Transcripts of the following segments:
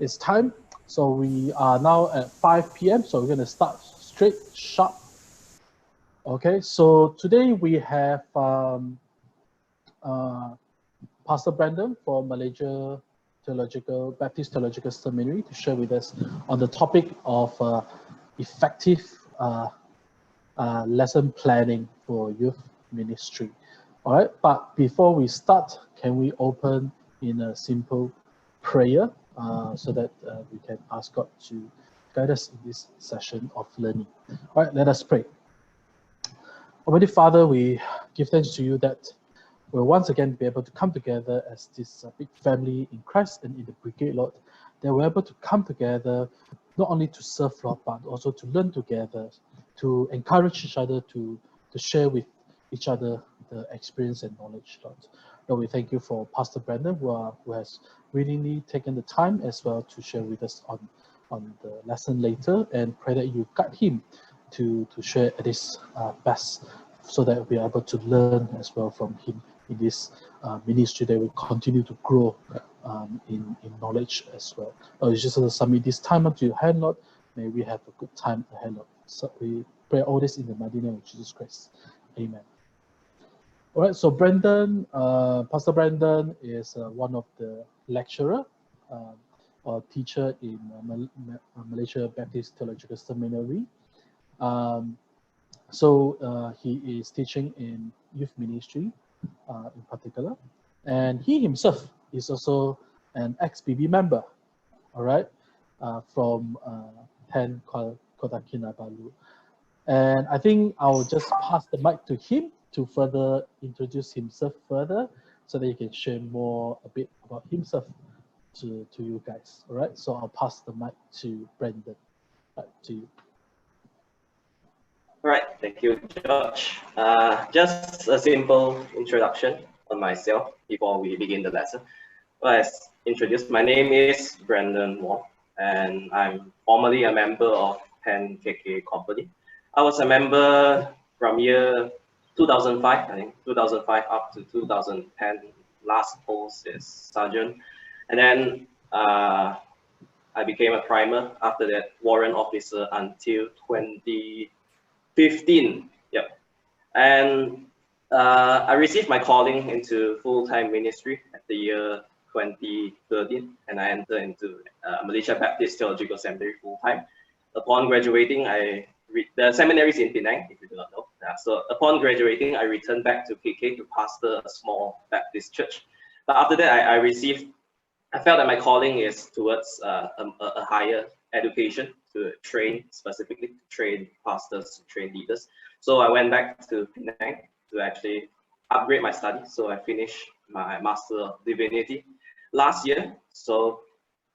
It's time. So we are now at 5 p.m. So we're going to start straight, sharp. Okay, so today we have Pastor Brandon from Malaysia Baptist Theological Seminary to share with us on the topic of effective lesson planning for youth ministry. All right, but before we start, can we open in a simple prayer so that we can ask God to guide us in this session of learning. All right, let us pray. Almighty Father, we give thanks to you that we'll once again be able to come together as this big family in Christ and in the brigade, Lord, that we're able to come together not only to serve, Lord, but also to learn together, to encourage each other, to share with each other the experience and knowledge, Lord. Lord, we thank you for Pastor Brandon, who has willingly taken the time as well to share with us on the lesson later, and pray that you guide him to share at his best, so that we are able to learn as well from him in this ministry that will continue to grow in knowledge as well. Lord, we just submit this time unto your hand, Lord. May we have a good time ahead, Lord. So we pray all this in the mighty name of Jesus Christ. Amen. All right, so Brandon, Pastor Brandon is one of the lecturer or teacher in Malaysia Baptist Theological Seminary. So he is teaching in youth ministry in particular, and he himself is also an ex-BB member, all right, from 10 Kota Kinabalu. And I think I'll just pass the mic to him to further introduce himself further, so that he can share more a bit about himself to you guys. All right, so I'll pass the mic to Brandon. Back to you. All right, thank you, George. Just a simple introduction on myself before we begin the lesson. Well, as introduced, my name is Brandon Wong, and I'm formerly a member of 10KK Company. I was a member from year 2005, I think 2005 up to 2010. Last post is sergeant, and then I became a primer. After that, warrant officer until 2015. Yep. And I received my calling into full-time ministry at the year 2013, and I entered into Malaysia Baptist Theological Seminary full-time. Upon graduating, the seminary is in Penang, if you do not know. So upon graduating, I returned back to KK to pastor a small Baptist church. But after that, I felt that my calling is towards a higher education, to specifically train pastors, to train leaders. So I went back to Penang to actually upgrade my studies. So I finished my Master of Divinity last year. So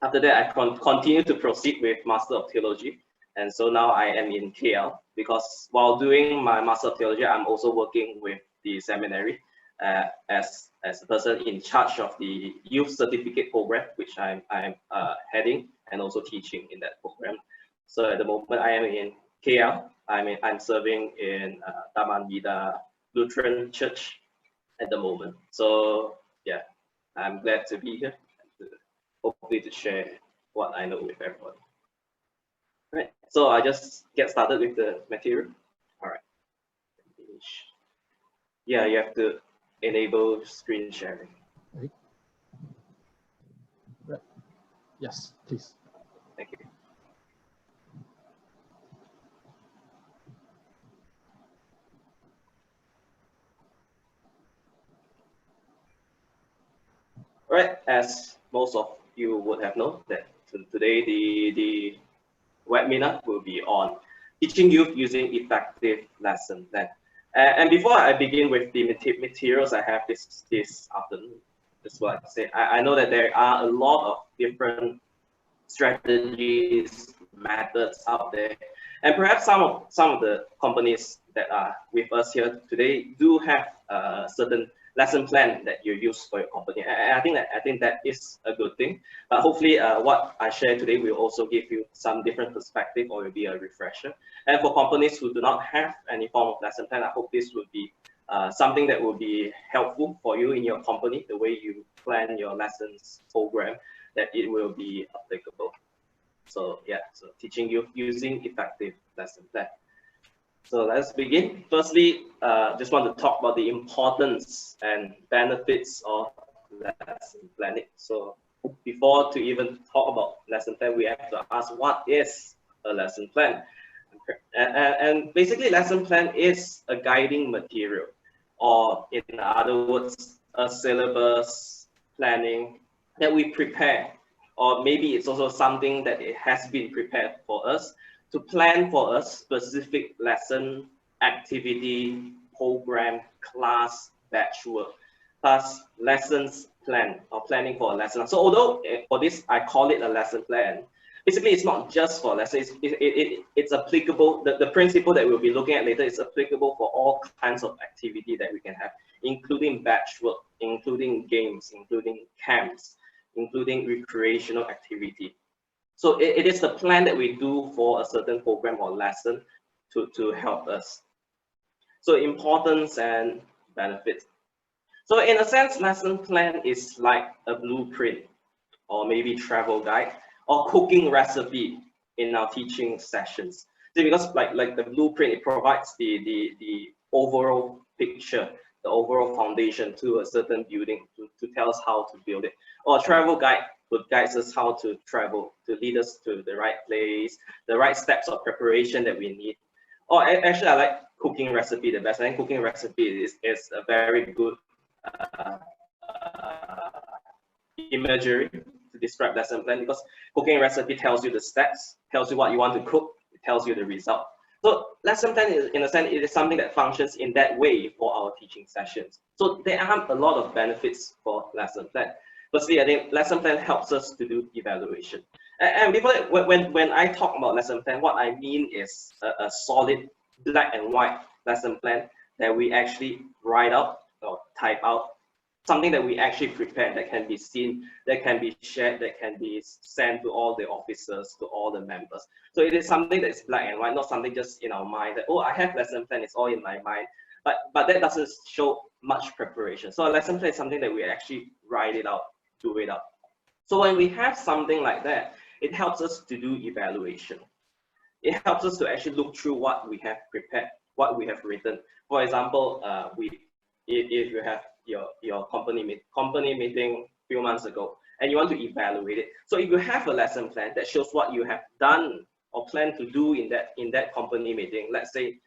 after that, I continued to proceed with Master of Theology. And so now I am in KL, because while doing my Master of Theology, I'm also working with the seminary as a person in charge of the youth certificate program, which I'm heading and also teaching in that program. So at the moment I am in KL. I'm serving in Taman Vida Lutheran Church at the moment. So yeah, I'm glad to be here and hopefully to share what I know with everyone. Right, so I just get started with the material. All right. Yeah, you have to enable screen sharing. Right. Right. Yes, please. Thank you. All right, as most of you would have known, that today the webinar will be on teaching youth using effective lesson plan. And before I begin with the materials I have this afternoon, that's what I say. I know that there are a lot of different strategies, methods out there, and perhaps some of the companies that are with us here today do have a certain lesson plan that you use for your company. And I think that is a good thing. But hopefully, what I share today will also give you some different perspective, or will be a refresher. And for companies who do not have any form of lesson plan, I hope this will be something that will be helpful for you in your company, the way you plan your lessons program. that it will be applicable. So yeah, so teaching you using effective lesson plan. So let's begin. Firstly, just want to talk about the importance and benefits of lesson planning. So before to even talk about lesson plan, we have to ask, what is a lesson plan? And basically, lesson plan is a guiding material, or in other words, a syllabus planning that we prepare, or maybe it's also something that it has been prepared for us to plan for a specific lesson, activity, program, class, batch work, plus lessons plan or planning for a lesson. So although for this, I call it a lesson plan, basically it's not just for lessons, it's applicable, the principle that we'll be looking at later is applicable for all kinds of activity that we can have, including batch work, including games, including camps, including recreational activity. So it is the plan that we do for a certain program or lesson to help us. So importance and benefits. So in a sense, lesson plan is like a blueprint or maybe travel guide or cooking recipe in our teaching sessions. See, because like the blueprint, it provides the overall picture, the overall foundation to a certain building to tell us how to build it. Or a travel guide would guide us how to travel, to lead us to the right place, the right steps of preparation that we need. Or actually, I like cooking recipe the best. I think cooking recipe is a very good imagery to describe lesson plan, because cooking recipe tells you the steps, tells you what you want to cook, it tells you the result. So lesson plan is, in a sense, it is something that functions in that way for our teaching sessions. So there are a lot of benefits for lesson plan. Firstly, I think lesson plan helps us to do evaluation. And before that, when I talk about lesson plan, what I mean is a solid black and white lesson plan that we actually write out or type out, something that we actually prepare, that can be seen, that can be shared, that can be sent to all the officers, to all the members. So it is something that is black and white, not something just in our mind that, oh, I have lesson plan, it's all in my mind. But that doesn't show much preparation. So a lesson plan is something that we actually write it out, do it out. So when we have something like that, it helps us to do evaluation. It helps us to actually look through what we have prepared, what we have written. For example, if you have your company meeting a few months ago and you want to evaluate it, so if you have a lesson plan that shows what you have done or plan to do in that company meeting, let's say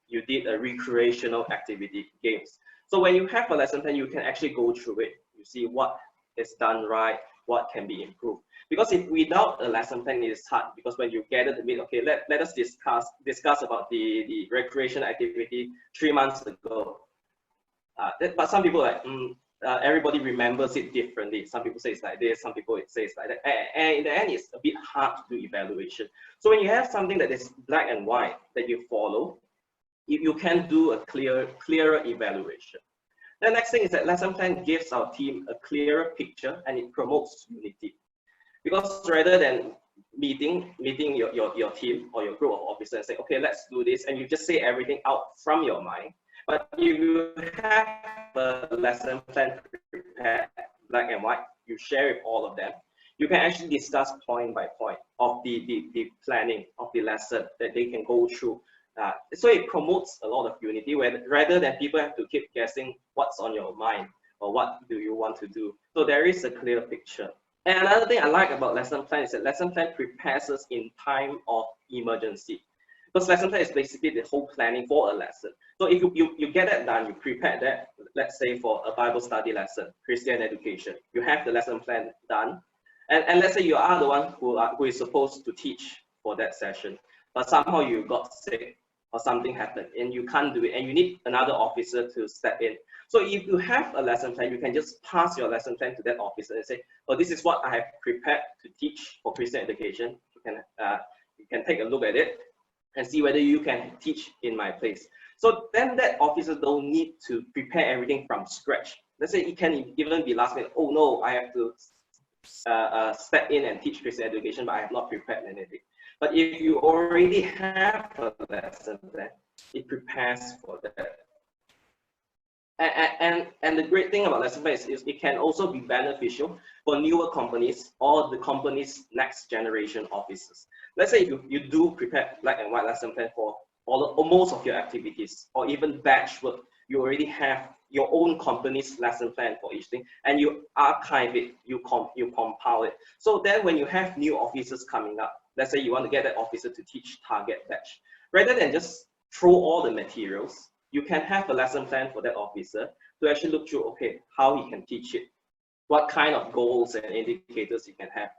you did a recreational activity, games. So when you have a lesson plan, you can actually go through it. You see what is done right, what can be improved. Because if without a lesson plan, it is hard, because when you gather to meet, okay, let us discuss about the recreation activity 3 months ago. But some people everybody remembers it differently. Some people say it's like this, some people say it's like that. And in the end, it's a bit hard to do evaluation. So when you have something that is black and white that you follow, you can do a clearer evaluation. The next thing is that lesson plan gives our team a clearer picture and it promotes unity. Because rather than meeting your team or your group of officers and say, okay, let's do this, and you just say everything out from your mind, but if you have a lesson plan prepared, black and white, you share with all of them, you can actually discuss point by point of the planning of the lesson that they can go through. So it promotes a lot of unity, rather than people have to keep guessing what's on your mind or what do you want to do. So there is a clear picture. And another thing I like about lesson plan is that lesson plan prepares us in time of emergency. Because lesson plan is basically the whole planning for a lesson. So if you get that done, you prepare that, let's say for a Bible study lesson, Christian education, you have the lesson plan done. And let's say you are the one who is supposed to teach for that session, but somehow you got sick or something happened and you can't do it and you need another officer to step in. So if you have a lesson plan, you can just pass your lesson plan to that officer and say, oh, this is what I have prepared to teach for Christian education. You can take a look at it and see whether you can teach in my place. So then that officer don't need to prepare everything from scratch. Let's say it can even be last minute, oh no, I have to step in and teach Christian education, but I have not prepared anything. But if you already have a lesson plan, it prepares for that. And the great thing about lesson plan is it can also be beneficial for newer companies or the company's next generation officers. Let's say you do prepare black and white lesson plan for all or most of your activities, or even batch work, you already have your own company's lesson plan for each thing, and you archive it, you compile it. So then when you have new officers coming up, let's say you want to get that officer to teach target batch, rather than just throw all the materials, you can have a lesson plan for that officer to actually look through, okay, how he can teach it, what kind of goals and indicators he can have,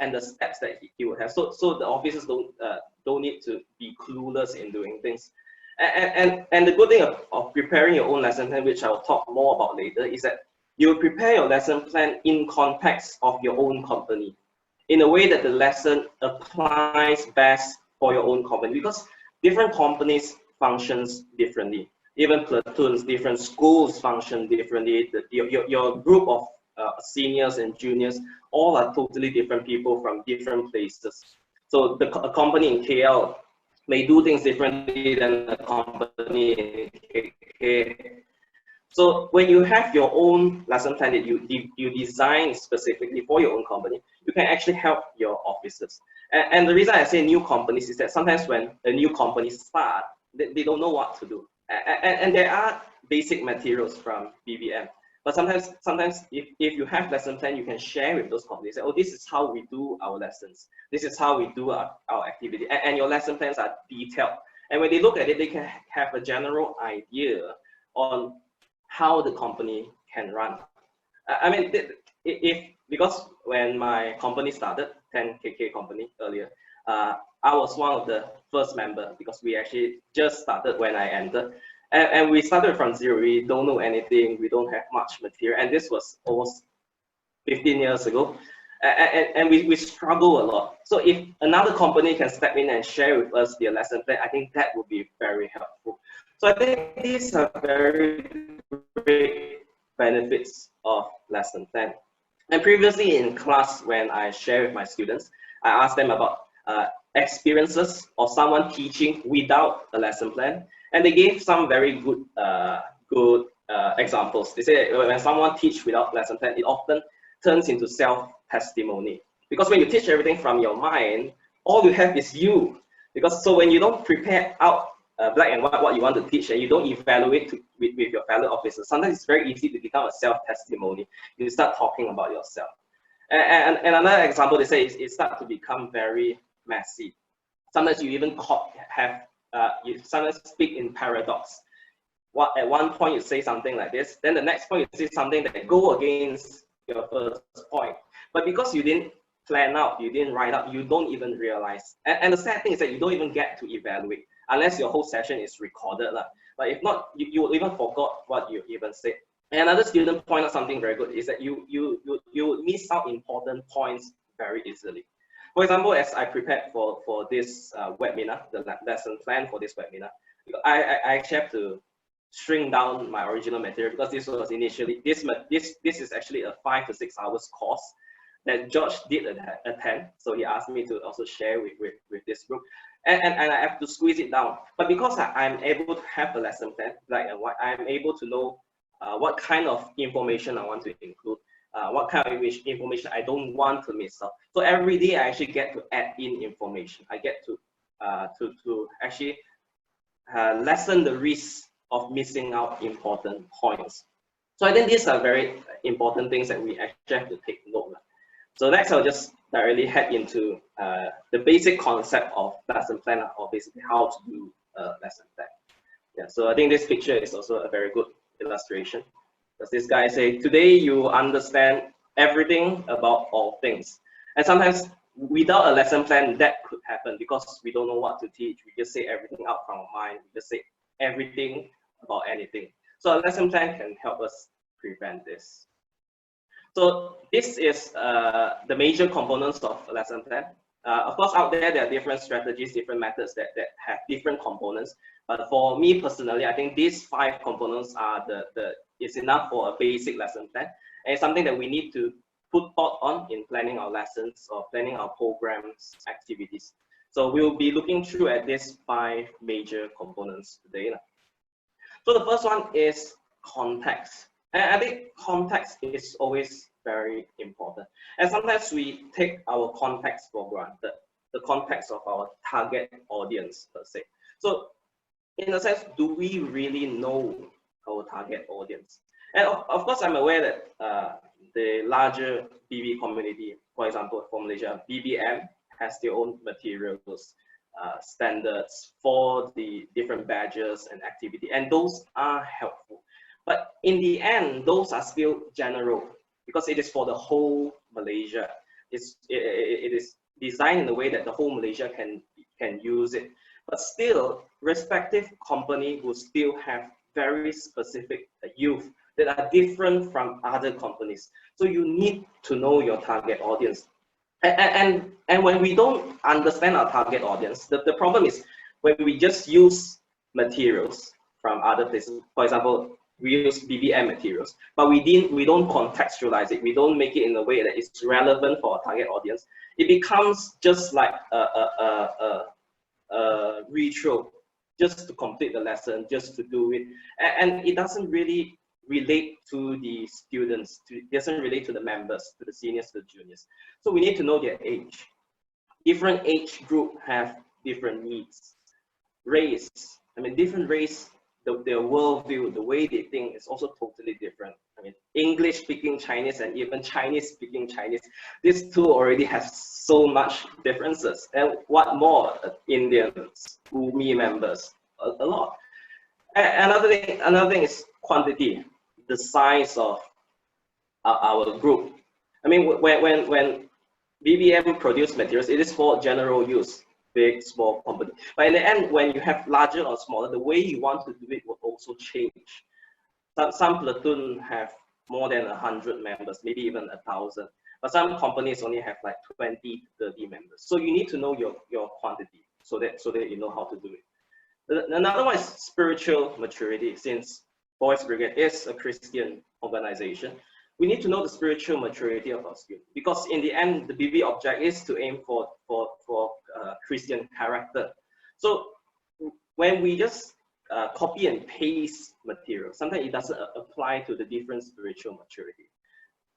and the steps that he would have. So the officers don't need to be clueless in doing things. And the good thing of preparing your own lesson plan, which I'll talk more about later, is that you prepare your lesson plan in context of your own company, in a way that the lesson applies best for your own company, because different companies functions differently. Even platoons, different schools function differently. Your group of seniors and juniors all are totally different people from different places. So a company in KL may do things differently than a company in KK. So when you have your own lesson plan that you design specifically for your own company, you can actually help your officers. And the reason I say new companies is that sometimes when a new company start, they don't know what to do. And there are basic materials from BBM. But sometimes if you have lesson plan, you can share with those companies. Say, oh, this is how we do our lessons. This is how we do our activity. And your lesson plans are detailed. And when they look at it, they can have a general idea on how the company can run. I mean, because when my company started, 10KK company earlier, I was one of the first member, because we actually just started when I entered. And we started from zero. We don't know anything. We don't have much material. And this was almost 15 years ago. And we struggle a lot. So if another company can step in and share with us their lesson plan, I think that would be very helpful. So I think these are very great benefits of lesson plan. And previously in class, when I share with my students, I asked them about experiences of someone teaching without a lesson plan, and they gave some very good examples. They say when someone teach without lesson plan, it often turns into self-testimony, because when you teach everything from your mind, all you have is you. Because so when you don't prepare out black and white what you want to teach, and you don't evaluate with your fellow officers, sometimes it's very easy to become a self-testimony. You start talking about yourself. And another example they say is it starts to become very messy. Sometimes you even you sometimes speak in paradox. At one point you say something like this, then the next point you say something that go against your first point. But because you didn't plan out, you didn't write out, you don't even realize. And the sad thing is that you don't even get to evaluate unless your whole session is recorded. But if not, you will even forgot what you even said. And another student point out something very good is that you miss out important points very easily. For example, as I prepared for this webinar, the lesson plan for this webinar, I actually have to shrink down my original material, because this was initially, this is actually a 5 to 6 hours course that George did attend. So he asked me to also share with this group. And I have to squeeze it down. But because I'm able to have a lesson plan, black and white, I'm able to know what kind of information I want to include, what kind of information I don't want to miss out. So every day I actually get to add in information. I get to actually lessen the risk of missing out important points. So I think these are very important things that we actually have to take note of. So next, I'll just directly head into the basic concept of lesson plan, or basically how to do a lesson plan. Yeah, so I think this picture is also a very good illustration. Because this guy say, today you understand everything about all things. And sometimes without a lesson plan, that could happen, because we don't know what to teach. We just say everything out from our mind. We just say everything about anything. So a lesson plan can help us prevent this. So this is the major components of a lesson plan. Of course, out there are different strategies, different methods that have different components. But for me personally, I think these 5 components are is enough for a basic lesson plan. And it's something that we need to put thought on in planning our lessons or planning our programs, activities. So we'll be looking through at these 5 major components today. So the first one is context. And I think context is always very important. And sometimes we take our context for granted, the context of our target audience per se. So in a sense, do we really know our target audience? And of course, I'm aware that the larger BB community, for example, for Malaysia, BBM has their own materials, standards for the different badges and activity, and those are helpful. But in the end, those are still general because it is for the whole Malaysia. It is designed in a way that the whole Malaysia can use it. But still, respective company will still have very specific youth that are different from other companies. So you need to know your target audience. And when we don't understand our target audience, the problem is when we just use materials from other places. For example, we use BBM materials, but we don't contextualize it. We don't make it in a way that is relevant for our target audience. It becomes just like a ritual, just to complete the lesson, just to do it, and it doesn't really relate to the students, it doesn't relate to the members, to the seniors, to the juniors. So we need to know their age. Different age group have different needs. Race, I mean, different race, their worldview, the way they think is also totally different. I mean, English speaking Chinese and even Chinese speaking Chinese, these two already have so much differences. And what more, Indians, UMI members, a lot. Another thing is quantity, the size of our group. I mean, when BBM produce materials, it is for general use, big, small company. But in the end, when you have larger or smaller, the way you want to do it will also change. Some platoon have more than 100 members, maybe even 1,000. But some companies only have like 20, 30 members. So you need to know your quantity so that you know how to do it. Another one is spiritual maturity. Since Boys Brigade is a Christian organization, we need to know the spiritual maturity of our students, because in the end, the BB object is to aim for Christian character. So when we just copy and paste material, sometimes it doesn't apply to the different spiritual maturity.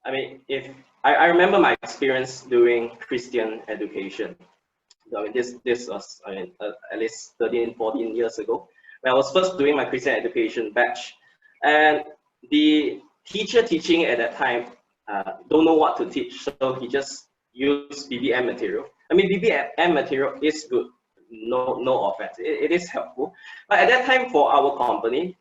I mean, if I remember my experience doing Christian education. I mean, this was, I mean, at least 13, 14 years ago, when I was first doing my Christian education batch, and the teacher teaching at that time don't know what to teach, so he just used BBM material. I mean, BBM material is good, no offense, it is helpful. But at that time, for our company,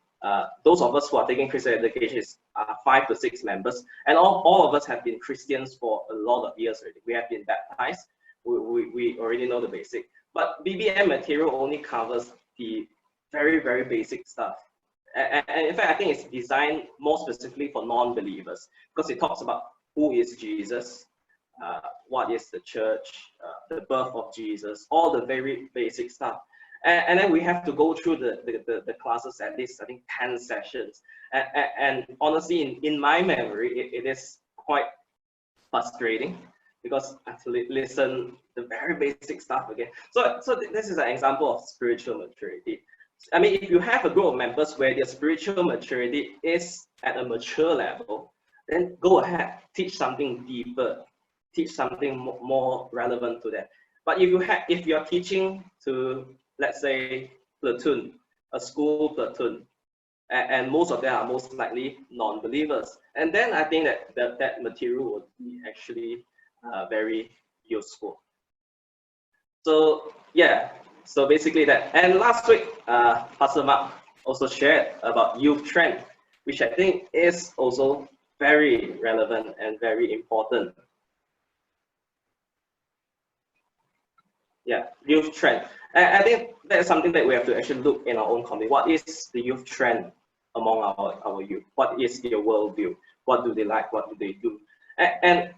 those of us who are taking Christian education is 5 to 6 members, and all of us have been Christians for a lot of years already. We have been baptized. We already know the basic, but BBM material only covers the very, very basic stuff. And in fact, I think it's designed more specifically for non-believers, because it talks about who is Jesus, what is the church, the birth of Jesus, all the very basic stuff. And then we have to go through the classes, at least I think 10 sessions. And honestly, in my memory, it is quite frustrating, because I have to listen the very basic stuff again. So this is an example of spiritual maturity. I mean, if you have a group of members where their spiritual maturity is at a mature level, then go ahead, teach something deeper, teach something more relevant to them. But if you're teaching to, let's say, platoon, a school platoon, and most of them are most likely non-believers, and then I think that material would be actually very useful. So yeah, so basically that. And last week, Pastor Mark also shared about youth trend, which I think is also very relevant and very important. Yeah, youth trend. And I think that's something that we have to actually look in our own community. What is the youth trend among our youth? What is their worldview? What do they like? What do they do? And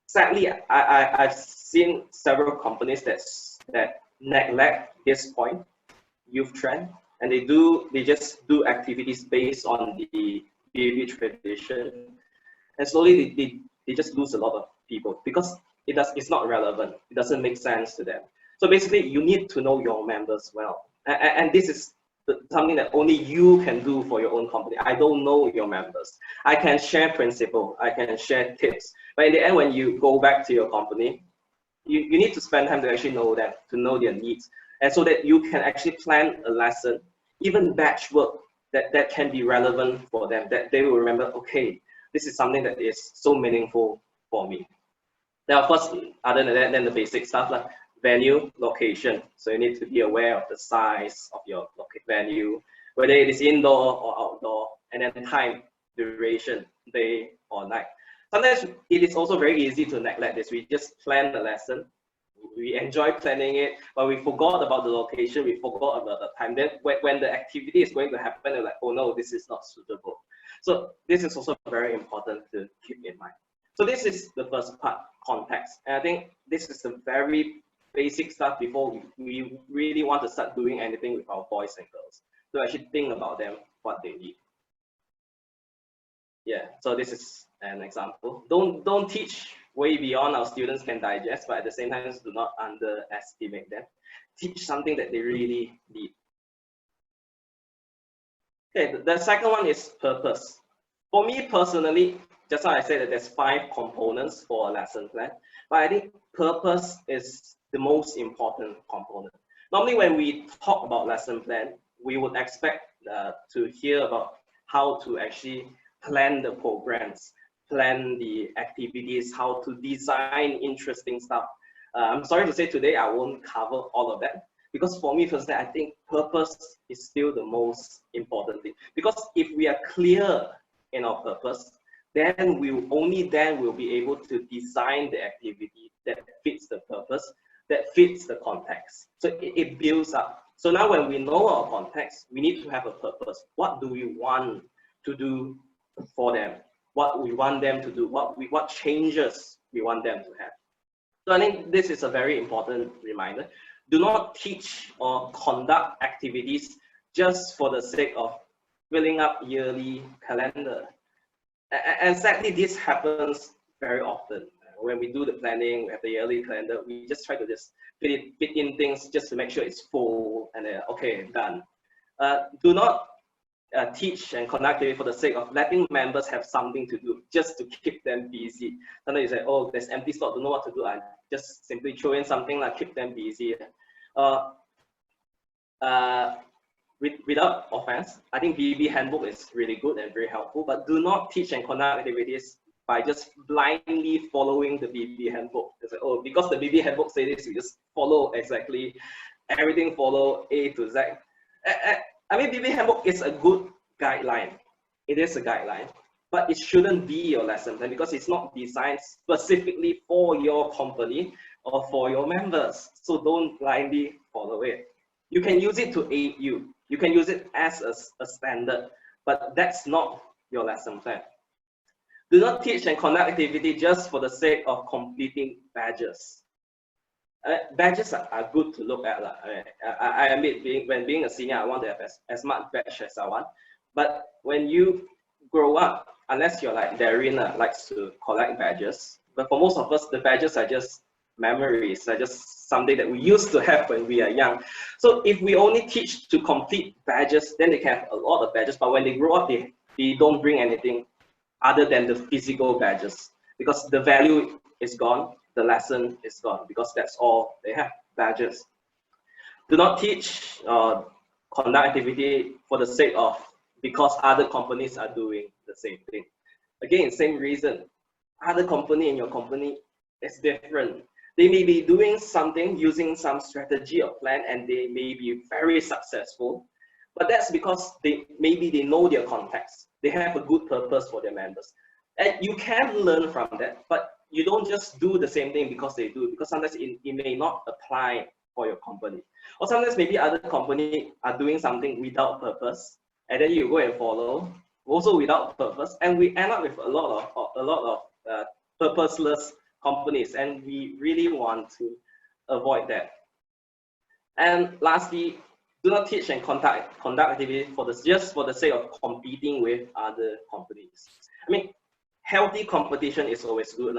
sadly, I've seen several companies that neglect this point, youth trend, and they just do activities based on the BB tradition, and slowly they just lose a lot of people because it's not relevant. It doesn't make sense to them. So basically, you need to know your members well, and this is something that only you can do for your own company. I don't know your members. I can share principle, I can share tips, but in the end, when you go back to your company, you need to spend time to actually know them, to know their needs, and so that you can actually plan a lesson, even batch work that can be relevant for them, that they will remember, okay, this is something that is so meaningful for me. Now, of course, other than that, then the basic stuff like venue, location. So you need to be aware of the size of your venue, whether it is indoor or outdoor, and then time, duration, day or night. Sometimes it is also very easy to neglect this. We just plan the lesson, we enjoy planning it, but we forgot about the location, we forgot about the time. Then when the activity is going to happen, we're like, oh no, this is not suitable. So this is also very important to keep in mind. So this is the first part, context. And I think this is the very basic stuff before we really want to start doing anything with our boys and girls. So actually think about them, what they need. Yeah, so this is an example. Don't teach way beyond our students can digest, but at the same time, do not underestimate them. Teach something that they really need. Okay, the second one is purpose. For me personally, just now I said that there's 5 components for a lesson plan, but I think purpose is the most important component. Normally when we talk about lesson plan, we would expect to hear about how to actually plan the programs, plan the activities, how to design interesting stuff. I'm sorry to say today I won't cover all of that, because for me personally, I think purpose is still the most important thing. Because if we are clear in our purpose, then we'll be able to design the activity that fits the purpose, that fits the context. So it builds up. So now when we know our context, we need to have a purpose. What do we want to do for them? What we want them to do? What changes we want them to have? So I think this is a very important reminder. Do not teach or conduct activities just for the sake of filling up yearly calendar. And sadly, this happens very often. When we do the planning, we have the yearly calendar, we just try to just fit in things just to make sure it's full, and then, okay, done. Do not teach and conduct it for the sake of letting members have something to do, just to keep them busy. Sometimes you say, oh, there's empty slot, don't know what to do. I just simply throw in something like keep them busy. Without offense, I think BB handbook is really good and very helpful, but do not teach and conduct activities by just blindly following the BB handbook. It's like, oh, because the BB handbook says this, you just follow exactly, everything follow A to Z. I mean, BB handbook is a good guideline. It is a guideline, but it shouldn't be your lesson plan because it's not designed specifically for your company or for your members. So don't blindly follow it. You can use it to aid you. You can use it as a standard, but that's not your lesson plan. Do not teach and conduct activity just for the sake of completing badges. Badges are good to look at. I admit, when being a senior, I want to have as much badge as I want. But when you grow up, unless you're like Darren likes to collect badges, but for most of us, the badges are just memories, are just something that we used to have when we are young. So if we only teach to complete badges, then they can have a lot of badges, but when they grow up, they don't bring anything other than the physical badges, because the value is gone, the lesson is gone, because that's all they have, badges. Do not teach or conduct activity for the sake of, because other companies are doing the same thing. Again, same reason. Other company in your company is different. They may be doing something using some strategy or plan, and they may be very successful, but that's because maybe they know their context. They have a good purpose for their members. And you can learn from that, but you don't just do the same thing because they do, because sometimes it may not apply for your company. Or sometimes maybe other company are doing something without purpose, and then you go and follow, also without purpose, and we end up with a lot of purposeless companies, and we really want to avoid that. And lastly, do not teach and conduct activity just for the sake of competing with other companies. I mean, healthy competition is always good.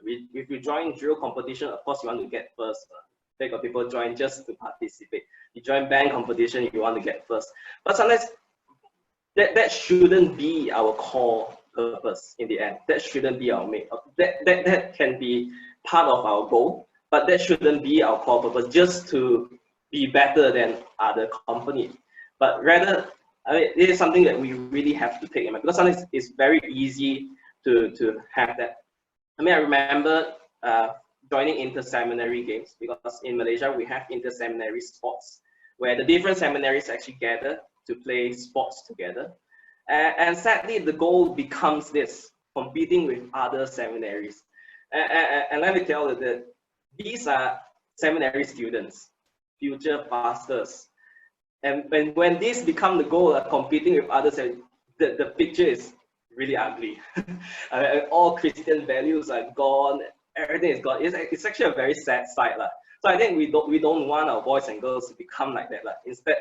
If you join drill competition, of course you want to get first. participate, or people join just to participate. You join band competition, you want to get first. But sometimes that shouldn't be our core purpose in the end. That shouldn't be our main. That can be part of our goal, but that shouldn't be our core purpose, just to be better than other companies. But rather, I mean, it is something that we really have to take in mind, because sometimes it's very easy to have that. I mean, I remember joining inter-seminary games, because in Malaysia we have inter-seminary sports where the different seminaries actually gather to play sports together. And sadly, the goal becomes this, competing with other seminaries. And let me tell you that these are seminary students, future pastors. And when this become the goal of competing with others, the picture is really ugly. All Christian values are gone, everything is gone. It's actually a very sad sight. So I think we don't want our boys and girls to become like that. Instead,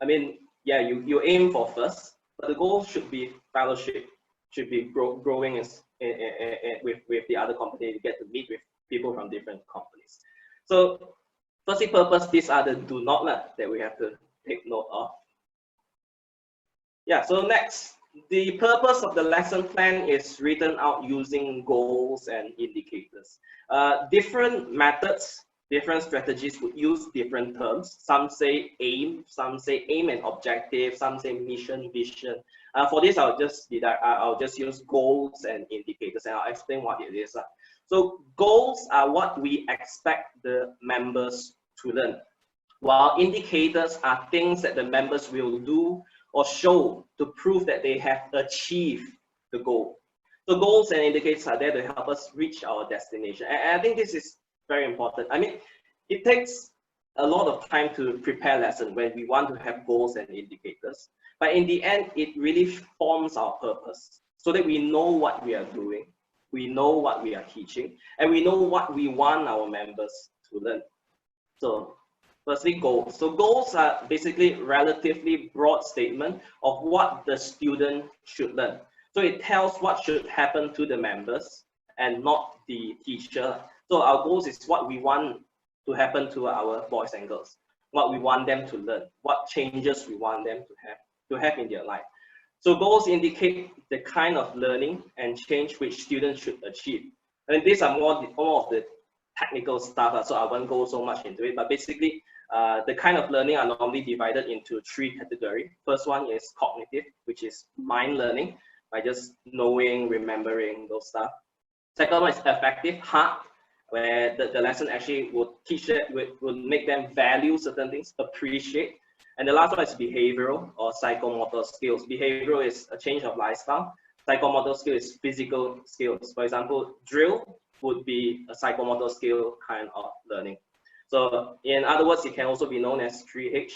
I mean, yeah, you aim for first, but the goal should be fellowship, should be growing with the other company, to get to meet with people from different companies. So firstly, purpose, these are the do not that we have to take note of. Yeah, so next, the purpose of the lesson plan is written out using goals and indicators. Different methods, different strategies would use different terms. Some say aim, some say aim and objective, some say mission, vision. For this, I'll just use goals and indicators, and I'll explain what it is. So goals are what we expect the members to learn, while indicators are things that the members will do or show to prove that they have achieved the goal. So goals and indicators are there to help us reach our destination. And I think this is very important. I mean, it takes a lot of time to prepare lesson when we want to have goals and indicators. But in the end, it really forms our purpose, so that we know what we are doing, we know what we are teaching, and we know what we want our members to learn. So firstly, goals. So goals are basically relatively broad statement of what the student should learn. So it tells what should happen to the members and not the teacher. So our goals is what we want to happen to our boys and girls, what we want them to learn, what changes we want them to have in their life. So goals indicate the kind of learning and change which students should achieve. And these are more of the technical stuff, so I won't go so much into it, but basically the kind of learning are normally divided into three categories. First one is cognitive, which is mind learning, by just knowing, remembering those stuff. Second one is affective, heart, where the lesson actually would teach them, would make them value certain things, appreciate. And the last one is behavioral or psychomotor skills. Behavioral is a change of lifestyle. Psychomotor skill is physical skills. For example, drill would be a psychomotor skill kind of learning. So in other words, it can also be known as 3H.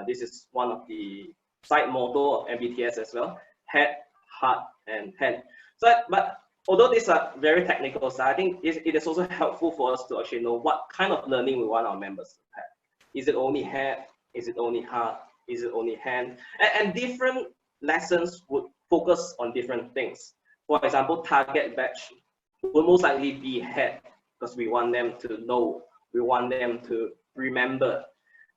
This is one of the side motto of MBTS as well: head, heart, and hand. So, but although these are very technical, so I think it is also helpful for us to actually know what kind of learning we want our members to have. Is it only head? Is it only heart? Is it only hand? And different lessons would focus on different things. For example, target batch will most likely be head, because we want them to know, we want them to remember.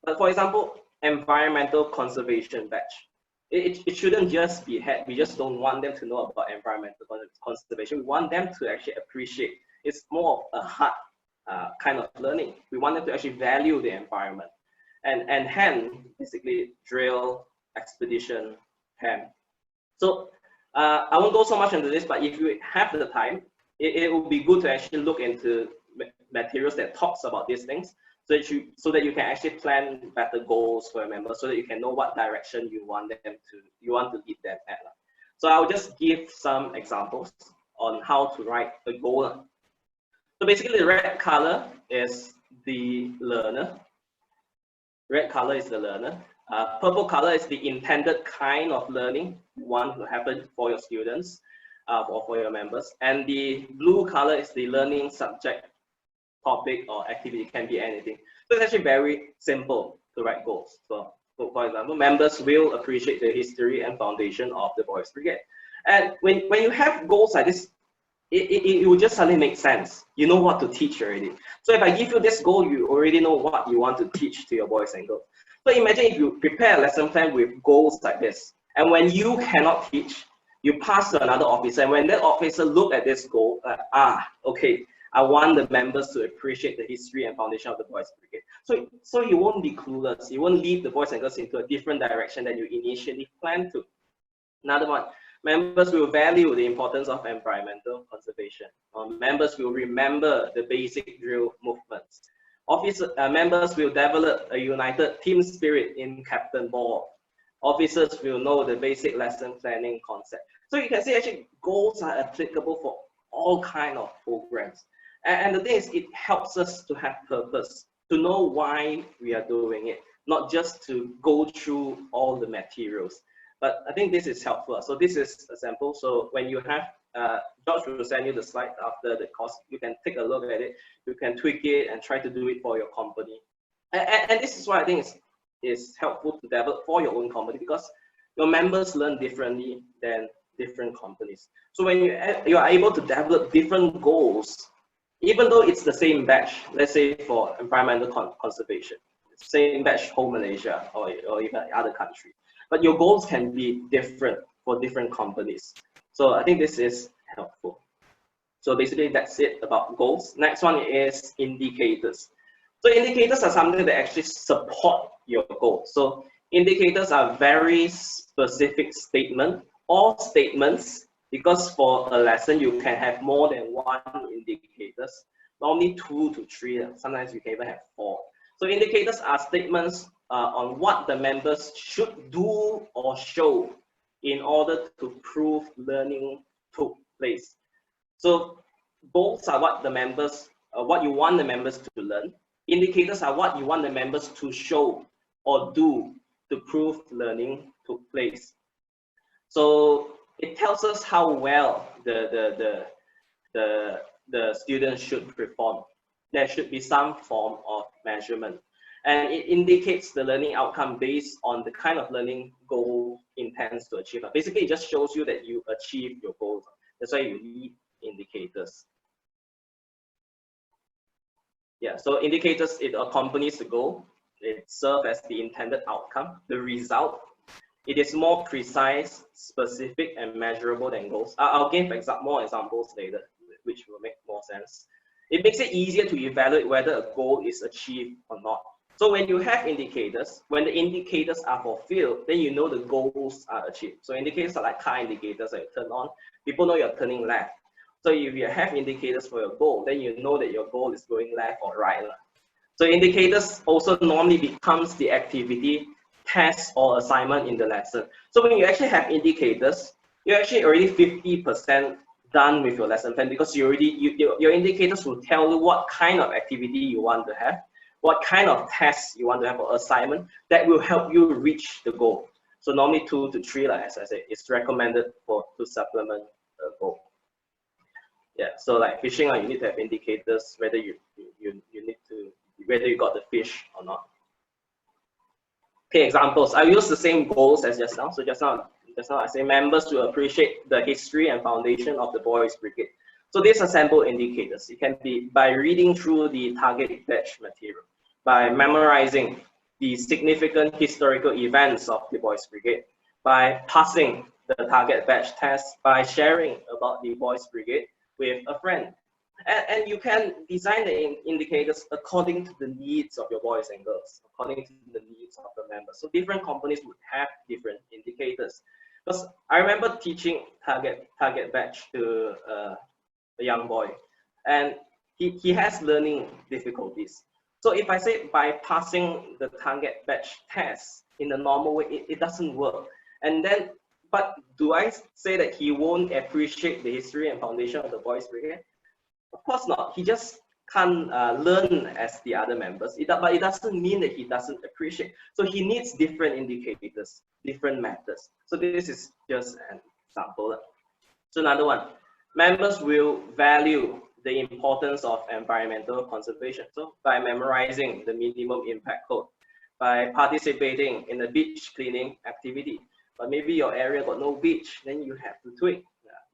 But for example, environmental conservation batch, it shouldn't just be head. We just don't want them to know about environmental conservation. We want them to actually appreciate. It's more of a heart kind of learning. We want them to actually value the environment. And hand, basically drill, expedition, hand. So I won't go so much into this, but if you have the time, it will be good to actually look into materials that talks about these things, so that you can actually plan better goals for your members, so that you can know what direction you want to lead them at. So I'll just give some examples on how to write a goal. So basically, the red color is the learner. Red color is the learner. Purple color is the intended kind of learning you want to happen for your students or for your members. And the blue color is the learning subject, topic, or activity. It can be anything. So it's actually very simple to write goals. So for example, members will appreciate the history and foundation of the Boys Brigade. And when you have goals like this, it will just suddenly make sense. You know what to teach already. So if I give you this goal, you already know what you want to teach to your boys and girls. So imagine if you prepare a lesson plan with goals like this, and when you cannot teach, you pass to another officer, and when that officer look at this goal, okay, I want the members to appreciate the history and foundation of the Boys Brigade. So you won't be clueless. You won't lead the boys and girls into a different direction than you initially planned to. Another one, members will value the importance of environmental conservation. Members will remember the basic drill movements. Members will develop a united team spirit in captain board. Officers will know the basic lesson planning concept. So you can see actually goals are applicable for all kinds of programs. And the thing is, it helps us to have purpose, to know why we are doing it, not just to go through all the materials. But I think this is helpful. So this is a sample. So when you have, George will send you the slide after the course. You can take a look at it. You can tweak it and try to do it for your company. And this is why I think is helpful to develop for your own company, because your members learn differently than different companies. So when you are able to develop different goals, even though it's the same batch, let's say for environmental conservation, same batch whole Malaysia or even other country, but your goals can be different for different companies. So I think this is helpful. So basically that's it about goals. Next one is indicators. So indicators are something that actually support your goal. So indicators are very specific statements or statements, because for a lesson you can have more than one indicators, normally 2 to 3, sometimes you can even have 4. So indicators are statements on what the members should do or show in order to prove learning took place. So goals are what the members, what you want the members to learn. Indicators are what you want the members to show or do to prove learning took place. So it tells us how well the students should perform. There should be some form of measurement. And it indicates the learning outcome based on the kind of learning goal intends to achieve. Basically, it just shows you that you achieve your goals. That's why you need indicators. Yeah, so indicators, it accompanies the goal. It serves as the intended outcome, the result. It is more precise, specific, and measurable than goals. I'll give more examples later, which will make more sense. It makes it easier to evaluate whether a goal is achieved or not. So when you have indicators, when the indicators are fulfilled, then you know the goals are achieved. So indicators are like car indicators that you turn on. People know you're turning left. So if you have indicators for your goal, then you know that your goal is going left or right. So indicators also normally becomes the activity, test, or assignment in the lesson. So when you actually have indicators, you're actually already 50% done with your lesson plan, because your indicators will tell you what kind of activity you want to have, what kind of tests you want to have, or assignment that will help you reach the goal. So normally 2 to 3, like as I said, is recommended to supplement a goal. Yeah, so like fishing, you need to have indicators whether you need to, whether you got the fish or not. Okay, examples. I use the same goals as just now. So just now I say members to appreciate the history and foundation of the Boys Brigade. So these are sample indicators. It can be by reading through the target batch material, by memorizing the significant historical events of the Boys Brigade, by passing the target batch test, by sharing about the Boys Brigade with a friend. And you can design the indicators according to the needs of your boys and girls, according to the needs of the members. So different companies would have different indicators. Because I remember teaching target batch to a young boy, and he has learning difficulties. So if I say by passing the target batch test in the normal way, it doesn't work. And then, but do I say that he won't appreciate the history and foundation of the Boys Brigade? Of course not. He just can't learn as the other members. But it doesn't mean that he doesn't appreciate. So he needs different indicators, different methods. So this is just an example. So another one, members will value the importance of environmental conservation. So by memorizing the minimum impact code, by participating in a beach cleaning activity, but maybe your area got no beach, then you have to tweak.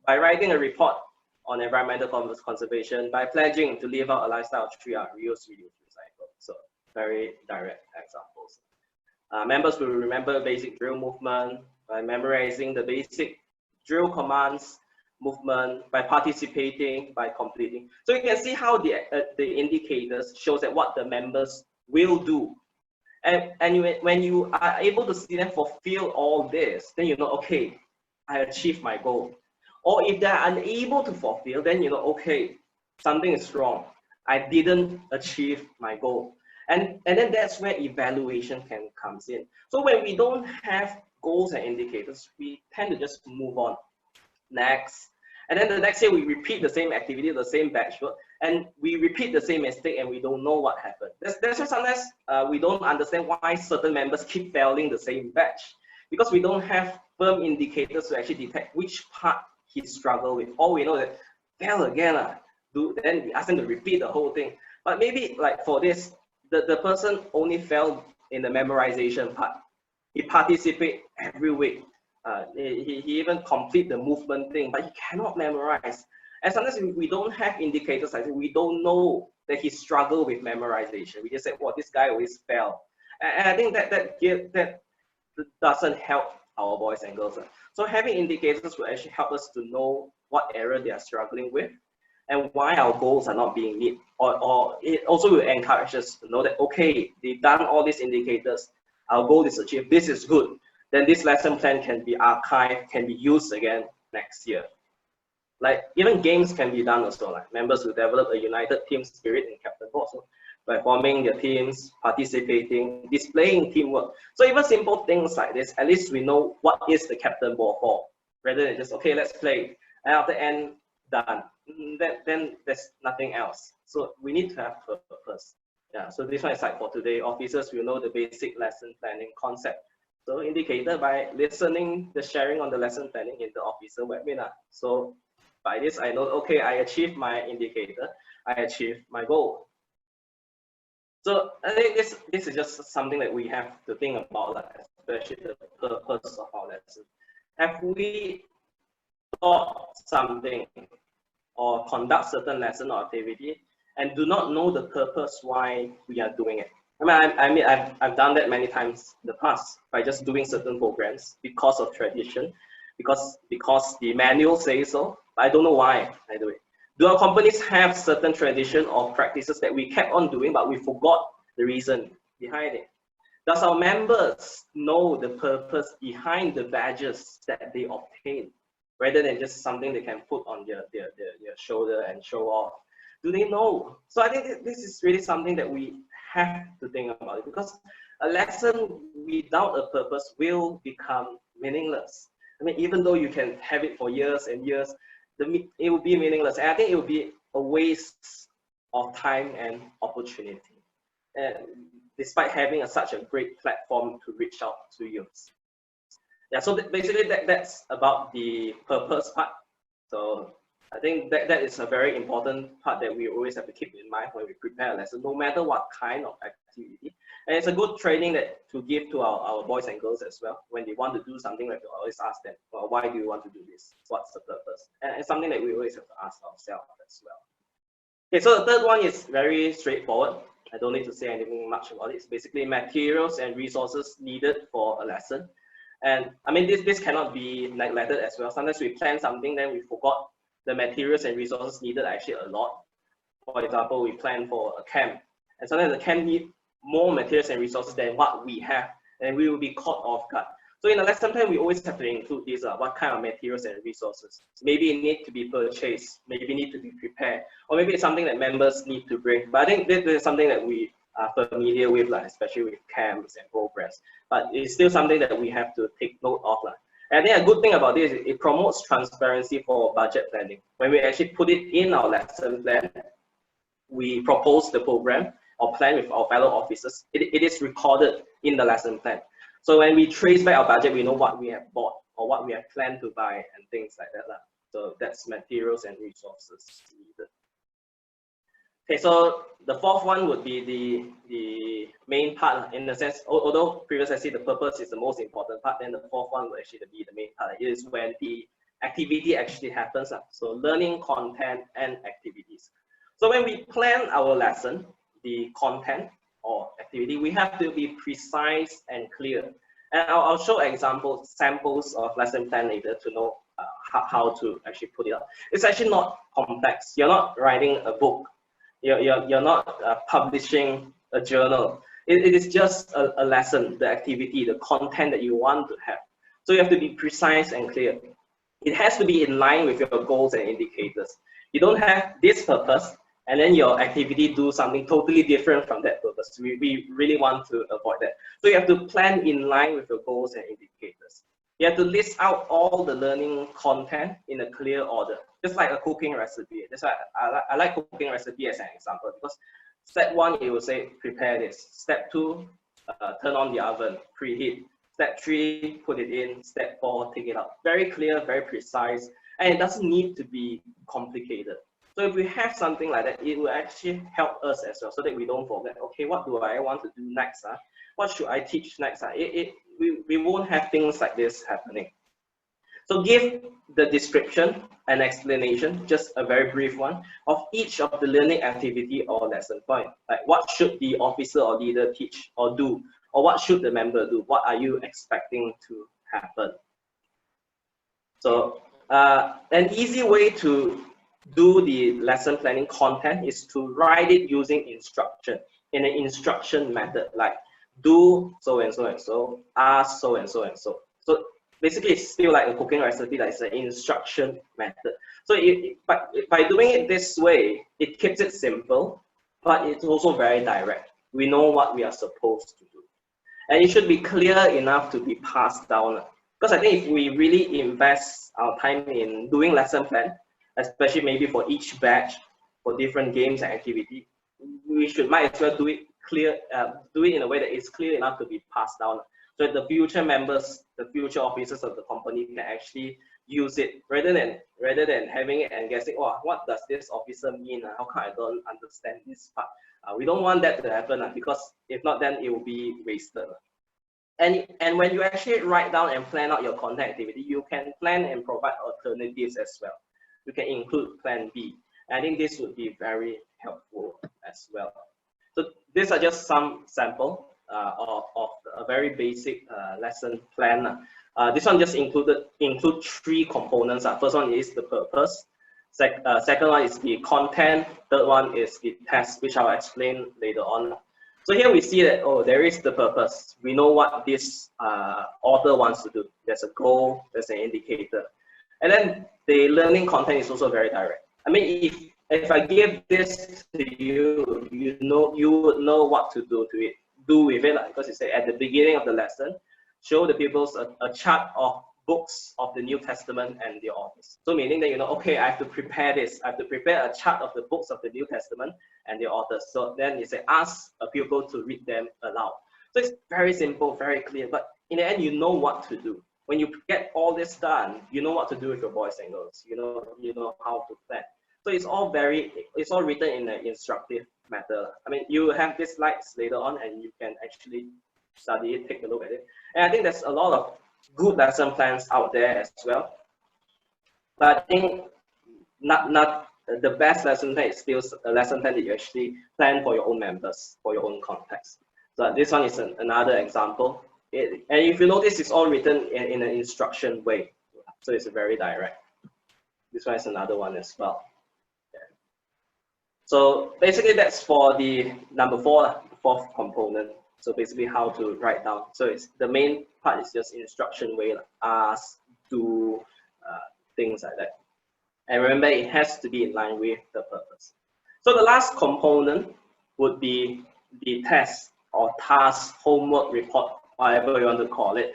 By writing a report on environmental conservation by pledging to live out a lifestyle of 3R, reuse, reduce, recycle. So very direct examples. Members will remember basic drill movement by memorizing the basic drill commands, movement, by participating, by completing. So you can see how the indicators shows that what the members will do. And when you are able to see them fulfill all this, then you know, okay, I achieved my goal. Or if they're unable to fulfill, then you know, okay, something is wrong. I didn't achieve my goal. And then that's where evaluation can comes in. So when we don't have goals and indicators, we tend to just move on. Next. And then the next year we repeat the same activity, the same batch work, and we repeat the same mistake and we don't know what happened. That's why sometimes we don't understand why certain members keep failing the same batch, because we don't have firm indicators to actually detect which part he struggled with. All we know that fail again, then we ask them to repeat the whole thing. But maybe like for this, the person only failed in the memorization part. He participated every week. He even complete the movement thing, but he cannot memorize. And sometimes we don't have indicators like that. We don't know that he struggled with memorization. We just say, well, this guy always fail. And I think that doesn't help our boys and girls. So having indicators will actually help us to know what area they are struggling with and why our goals are not being met. Or it also will encourage us to know that, okay, they've done all these indicators, our goal is achieved, this is good. Then this lesson plan can be archived, can be used again next year. Like even games can be done also. Like members will develop a united team spirit in captain board. So by forming their teams, participating, displaying teamwork. So even simple things like this, at least we know what is the captain board for, rather than just, okay, let's play. And after end, done. Then there's nothing else. So we need to have purpose. Yeah, so this one is like for today. Officers will know the basic lesson planning concept. So indicator by listening the sharing on the lesson planning in the officer webinar. So by this, I know, okay, I achieved my indicator, I achieved my goal. So I think this is just something that we have to think about, especially the purpose of our lesson. Have we taught something or conduct certain lesson or activity and do not know the purpose why we are doing it? I mean, I've done that many times in the past by just doing certain programs because of tradition, because the manual says so. But I don't know why I do it. Do our companies have certain tradition or practices that we kept on doing, but we forgot the reason behind it? Does our members know the purpose behind the badges that they obtain, rather than just something they can put on their shoulder and show off? Do they know? So I think this is really something that we have to think about it, because a lesson without a purpose will become meaningless. I mean, even though you can have it for years and years, it will be meaningless. And I think it will be a waste of time and opportunity. And despite having such a great platform to reach out to youth. Yeah, so basically that's about the purpose part. So I think that is a very important part that we always have to keep in mind when we prepare a lesson, no matter what kind of activity. And it's a good training to give to our boys and girls as well. When they want to do something, like to always ask them, well, why do you want to do this? What's the purpose? And it's something that we always have to ask ourselves as well. Okay, so the third one is very straightforward. I don't need to say anything much about it. It's basically materials and resources needed for a lesson. And I mean, this cannot be neglected as well. Sometimes we plan something, then we forgot the materials and resources needed actually a lot. For example, we plan for a camp, and sometimes the camp need more materials and resources than what we have, and we will be caught off guard. So in the lesson plan, we always have to include these, what kind of materials and resources. Maybe it need to be purchased, maybe need to be prepared, or maybe it's something that members need to bring. But I think this is something that we are familiar with, especially with camps and programs. But it's still something that we have to take note of. And I think a good thing about this is it promotes transparency for budget planning. When we actually put it in our lesson plan, we propose the program or plan with our fellow officers, it is recorded in the lesson plan. So when we trace back our budget, we know what we have bought or what we have planned to buy and things like that. So that's materials and resources needed. Okay, so the fourth one would be the main part in the sense, although previously I said the purpose is the most important part, then the fourth one will actually be the main part. It is when the activity actually happens. So learning content and activities. So when we plan our lesson, the content or activity, we have to be precise and clear. And I'll show examples, samples of lesson plan later to know how to actually put it up. It's actually not complex. You're not writing a book. You're not publishing a journal. It is just a lesson, the activity, the content that you want to have. So you have to be precise and clear. It has to be in line with your goals and indicators. You don't have this purpose and then your activity do something totally different from that purpose. We really want to avoid that. So you have to plan in line with your goals and indicators. You have to list out all the learning content in a clear order, just like a cooking recipe. That's why I like cooking recipe as an example, because step 1, it will say prepare this. Step 2, turn on the oven, preheat. Step 3, put it in. Step 4, take it out. Very clear, very precise, and it doesn't need to be complicated. So if we have something like that, it will actually help us as well, so that we don't forget, okay, what do I want to do next? What should I teach next? We won't have things like this happening. So give the description and explanation, just a very brief one, of each of the learning activity or lesson point. Like what should the officer or leader teach or do? Or what should the member do? What are you expecting to happen? So an easy way to do the lesson planning content is to write it using instruction, in an instruction method, like do so and so and so, ask so and so and so. So basically it's still like a cooking recipe, that is an instruction method. So by doing it this way, it keeps it simple, but it's also very direct. We know what we are supposed to do. And it should be clear enough to be passed down. Because I think if we really invest our time in doing lesson plan, especially maybe for each batch, for different games and activity, we might as well do it in a way that is clear enough to be passed down, so that the future members, the future officers of the company can actually use it, rather than having it and guessing, oh, what does this officer mean? How come I don't understand this part? We don't want that to happen, because if not, then it will be wasted. And when you actually write down and plan out your content activity, you can plan and provide alternatives as well. You can include plan B. I think this would be very helpful as well. So these are just some sample of a very basic lesson plan. This one just include 3 components. First one is the purpose. Second one is the content. Third one is the test, which I'll explain later on. So here we see that, oh, there is the purpose. We know what this author wants to do. There's a goal, there's an indicator. And then the learning content is also very direct. I mean, if I give this to you, you would know what to do with it, because it said at the beginning of the lesson, show the pupils a chart of books of the New Testament and the authors. So meaning that, okay, I have to prepare this. I have to prepare a chart of the books of the New Testament and the authors. So then you say, ask a pupil to read them aloud. So it's very simple, very clear, but in the end, you know what to do. When you get all this done, you know what to do with your boys and girls. You know how to plan. So it's all written in an instructive manner. I mean, you have these slides later on, and you can actually study it, take a look at it. And I think there's a lot of good lesson plans out there as well. But I think not the best lesson plan is still a lesson plan that you actually plan for your own members, for your own context. So this one is another example. And if you notice, it's all written in an instruction way. So it's very direct. This one is another one as well. Yeah. So basically that's for the number 4, the 4th component. So basically how to write down. So it's the main part is just instruction way, like ask, do, things like that. And remember, it has to be in line with the purpose. So the last component would be the test or task, homework, report, whatever you want to call it.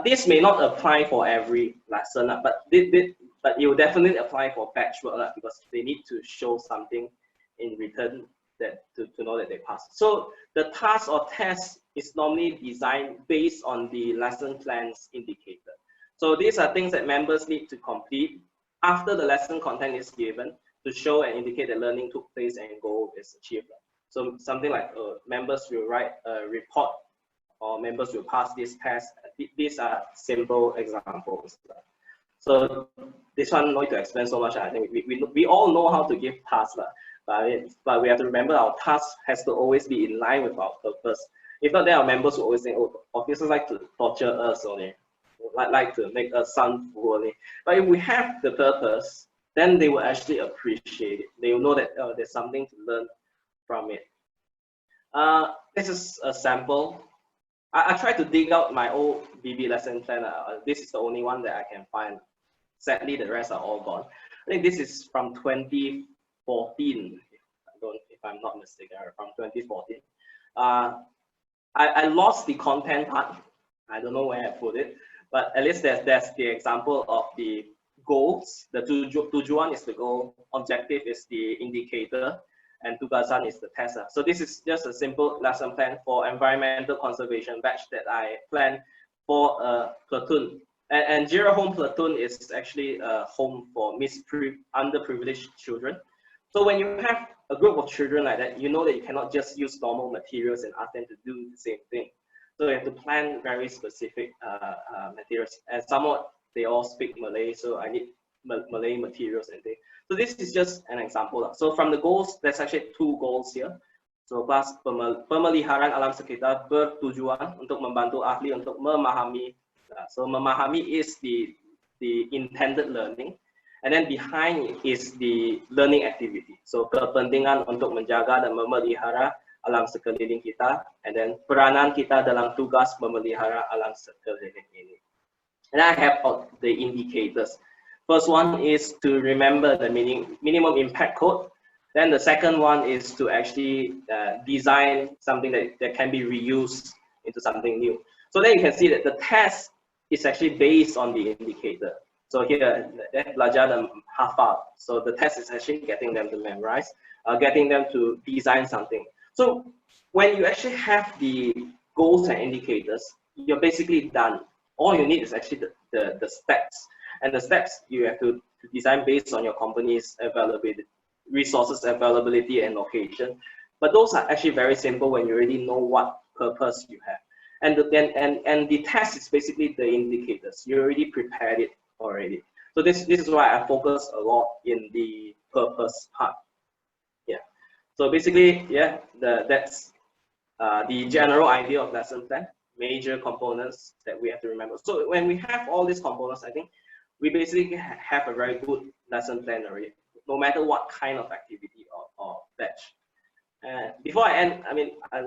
This may not apply for every lesson, but it will definitely apply for batch work, because they need to show something in return that to know that they passed. So the task or test is normally designed based on the lesson plan's indicator. So these are things that members need to complete after the lesson content is given to show and indicate that learning took place and goal is achieved. So something like members will write a report, or members will pass this test. These are simple examples. So this one, no need to explain so much. I think we all know how to give tasks, but we have to remember our task has to always be in line with our purpose. If not, then our members will always think, oh, officers like to torture us only, like to make us sound fool only. But if we have the purpose, then they will actually appreciate it. They will know that there's something to learn from it. This is a sample. I tried to dig out my old BB lesson plan. This is the only one that I can find. Sadly, the rest are all gone. I think this is from 2014, if I'm not mistaken, from 2014. I lost the content part. I don't know where I put it, but at least there's the example of the goals. The tujuan is the goal, objective is the indicator, and tugasan is the test. So this is just a simple lesson plan for environmental conservation batch that I planned for a platoon. And Jira Home Platoon is actually a home for underprivileged children. So when you have a group of children like that, you know that you cannot just use normal materials and ask them to do the same thing. So you have to plan very specific materials. And somewhat, they all speak Malay, so I need Malay materials and things. So this is just an example. So from the goals, there's actually 2 goals here. So kelas pemeliharaan alam sekitar bertujuan untuk membantu ahli untuk memahami. So memahami is the intended learning, and then behind it is the learning activity. So kepentingan untuk menjaga dan memelihara alam sekeliling kita, and then peranan kita dalam tugas memelihara alam sekeliling ini. And I have the indicators. First one is to remember the minimum impact code. Then the second one is to actually design something that can be reused into something new. So then you can see that the test is actually based on the indicator. So here, belajar dan hafal. So the test is actually getting them to memorize, getting them to design something. So when you actually have the goals and indicators, you're basically done. All you need is actually the steps. And the steps you have to design based on your company's availability, resources availability and location. But those are actually very simple when you already know what purpose you have. And the test is basically the indicators. You already prepared it already. So this is why I focus a lot in the purpose part. Yeah. So basically, yeah, that's the general idea of lesson plan, major components that we have to remember. So when we have all these components, I think we basically have a very good lesson plan already, no matter what kind of activity or batch. Before I end,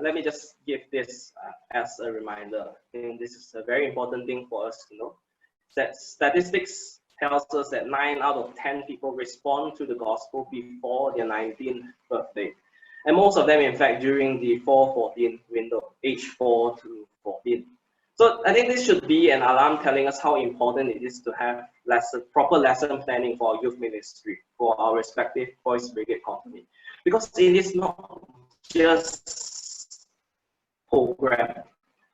let me just give this as a reminder. I think this is a very important thing for us to know. That statistics tells us that 9 out of 10 people respond to the gospel before their 19th birthday. And most of them, in fact, during the 4-14 window, age 4 to 14. So I think this should be an alarm telling us how important it is to have proper lesson planning for our youth ministry, for our respective Boys Brigade company. Because it is not just program,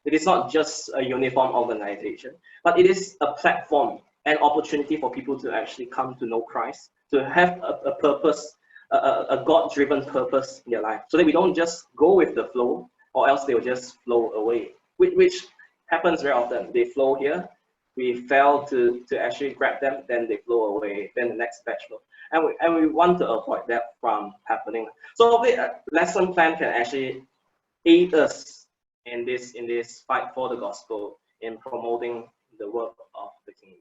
it is not just a uniform organization, but it is a platform and opportunity for people to actually come to know Christ, to have a purpose, a God-driven purpose in their life, so that we don't just go with the flow, or else they will just flow away, which happens very often. They flow here, we fail to actually grab them, then they flow away, then the next batch flow. And we want to avoid that from happening. So the lesson plan can actually aid us in this fight for the gospel, in promoting the work of the kingdom.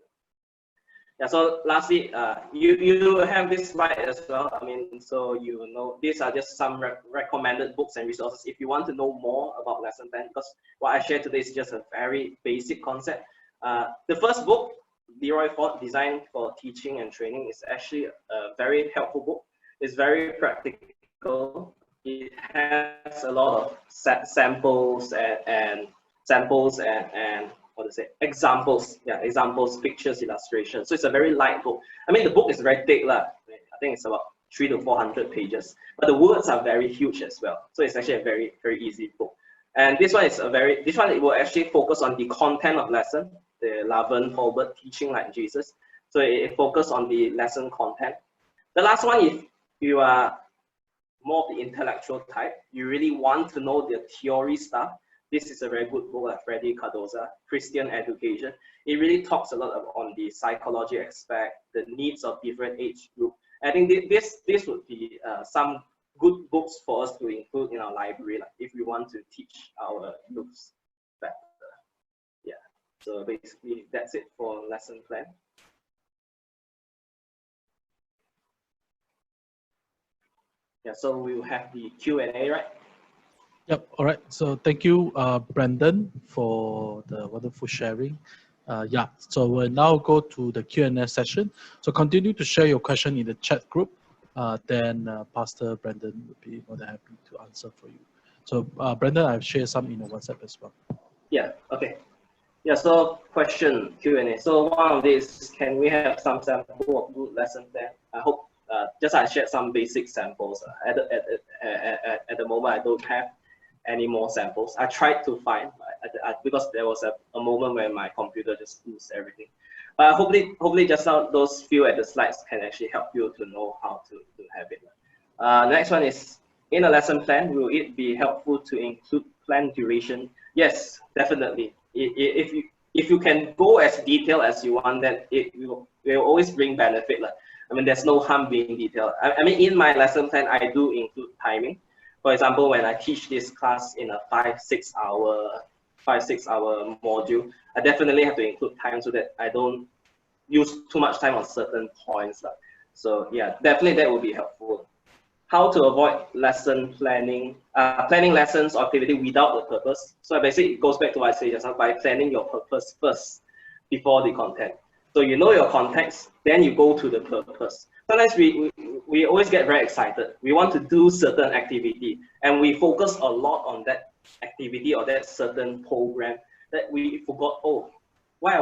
Yeah, so lastly, you have this slide as well. So you know, these are just some recommended books and resources if you want to know more about lesson plan, because what I shared today is just a very basic concept. The first book, Leroy Ford, Design for Teaching and Training, is actually a very helpful book. It's very practical. It has a lot of samples and what to say, examples. Yeah, examples, pictures, illustrations. So it's a very light book. The book is very thick. I think it's about 300 to 400 pages, but the words are very huge as well. So it's actually a very, very easy book. And this one it will actually focus on the content of lesson, the Laven Holbert, Teaching Like Jesus. So it focuses on the lesson content. The last one, if you are more of the intellectual type, you really want to know the theory stuff, this is a very good book, Freddy Cardoza, Christian Education. It really talks a lot on the psychology aspect, the needs of different age group. I think this would be some good books for us to include in our library, like, if we want to teach our youths better. Yeah. So basically, that's it for lesson plan. Yeah. So we will have the Q&A, right? Yep. All right. So thank you, Brandon, for the wonderful sharing. Yeah. So we'll now go to the Q&A session. So continue to share your question in the chat group. Then Pastor Brandon would be more than happy to answer for you. So Brandon, I've shared some in the WhatsApp as well. Yeah. Okay. Yeah. So question Q&A. So one of these, can we have some sample of good lesson plan? I hope just I shared some basic samples. At the moment, I don't have any more samples. I tried to find because there was a moment when my computer just lose everything. But hopefully just now those few at the slides can actually help you to know how to have it. Next one is, in a lesson plan, will it be helpful to include plan duration? Yes, definitely. If you can go as detailed as you want, then it will always bring benefit. I mean, there's no harm being detailed. I mean, in my lesson plan, I do include timing. For example, when I teach this class in a 5-6 hour module, I definitely have to include time so that I don't use too much time on certain points. So yeah, definitely that will be helpful. How to avoid lesson planning lessons or activity without a purpose. So basically, it goes back to what I said just now, by planning your purpose first before the content. So you know your context, then you go to the purpose. Sometimes we always get very excited. We want to do certain activity, and we focus a lot on that activity or that certain program that we forgot, oh, what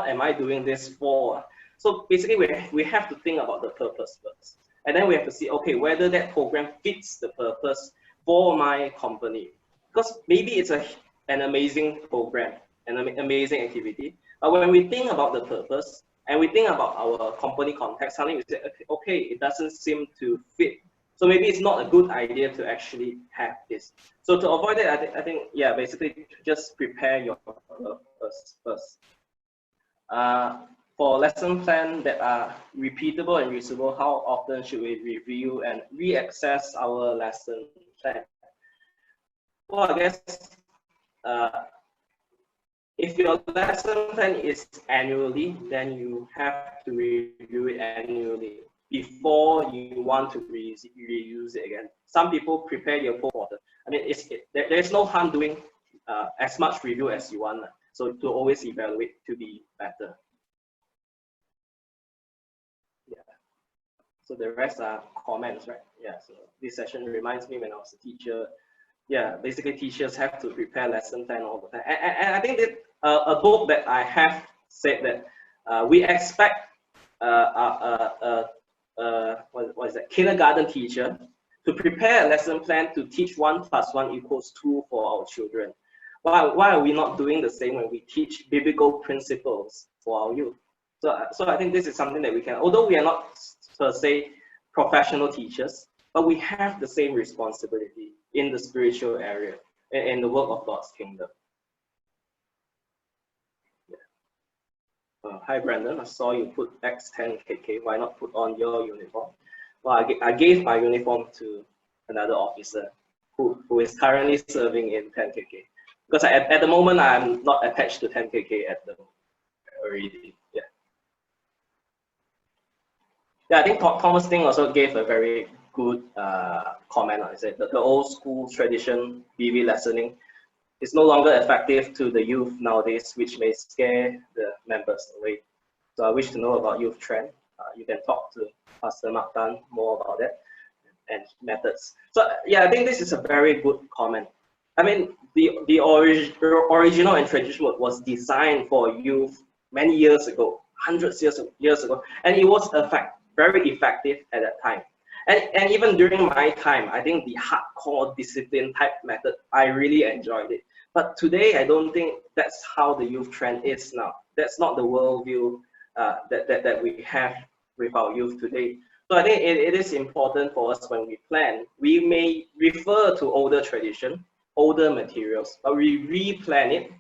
am I doing this for? So basically, we have to think about the purpose first. And then we have to see, okay, whether that program fits the purpose for my company. Because maybe it's an amazing program, an amazing activity. But when we think about the purpose and we think about our company context, suddenly we say, okay, it doesn't seem to fit. So maybe it's not a good idea to actually have this. So to avoid that, I think, yeah, basically just prepare your purpose first. For lesson plan that are repeatable and reusable, how often should we review and reaccess our lesson plan? Well, I guess if your lesson plan is annually, then you have to review it annually before you want to reuse it again. Some people prepare your full quarter. I mean, there's no harm doing as much review as you want. So to always evaluate to be better. So the rest are comments, right? Yeah, so this session reminds me when I was a teacher. Yeah, basically teachers have to prepare lesson plan all the time. And I think that a book that I have said that we expect what is that, kindergarten teacher to prepare a lesson plan to teach 1 + 1 = 2 for our children. Why are we not doing the same when we teach biblical principles for our youth? So I think this is something that we can, although we are not per se professional teachers, but we have the same responsibility in the spiritual area, in the work of God's kingdom. Yeah. Hi Brandon, I saw you put X10KK. Why not put on your uniform? Well, I gave my uniform to another officer who is currently serving in 10KK. Because at the moment, I'm not attached to 10KK at the moment already. Yeah. Yeah, I think Thomas Ting also gave a very good comment on it. Said that the old school tradition, BB lessoning, is no longer effective to the youth nowadays, which may scare the members away. So I wish to know about youth trend. You can talk to Pastor Mark Tan more about that and methods. So yeah, I think this is a very good comment. I mean, the original and traditional was designed for youth many years ago, hundreds years ago, and it was very effective at that time. And even during my time, I think the hardcore discipline type method, I really enjoyed it. But today, I don't think that's how the youth trend is now. That's not the worldview that we have with our youth today. So I think it is important for us when we plan. We may refer to older tradition, older materials, but we replan it,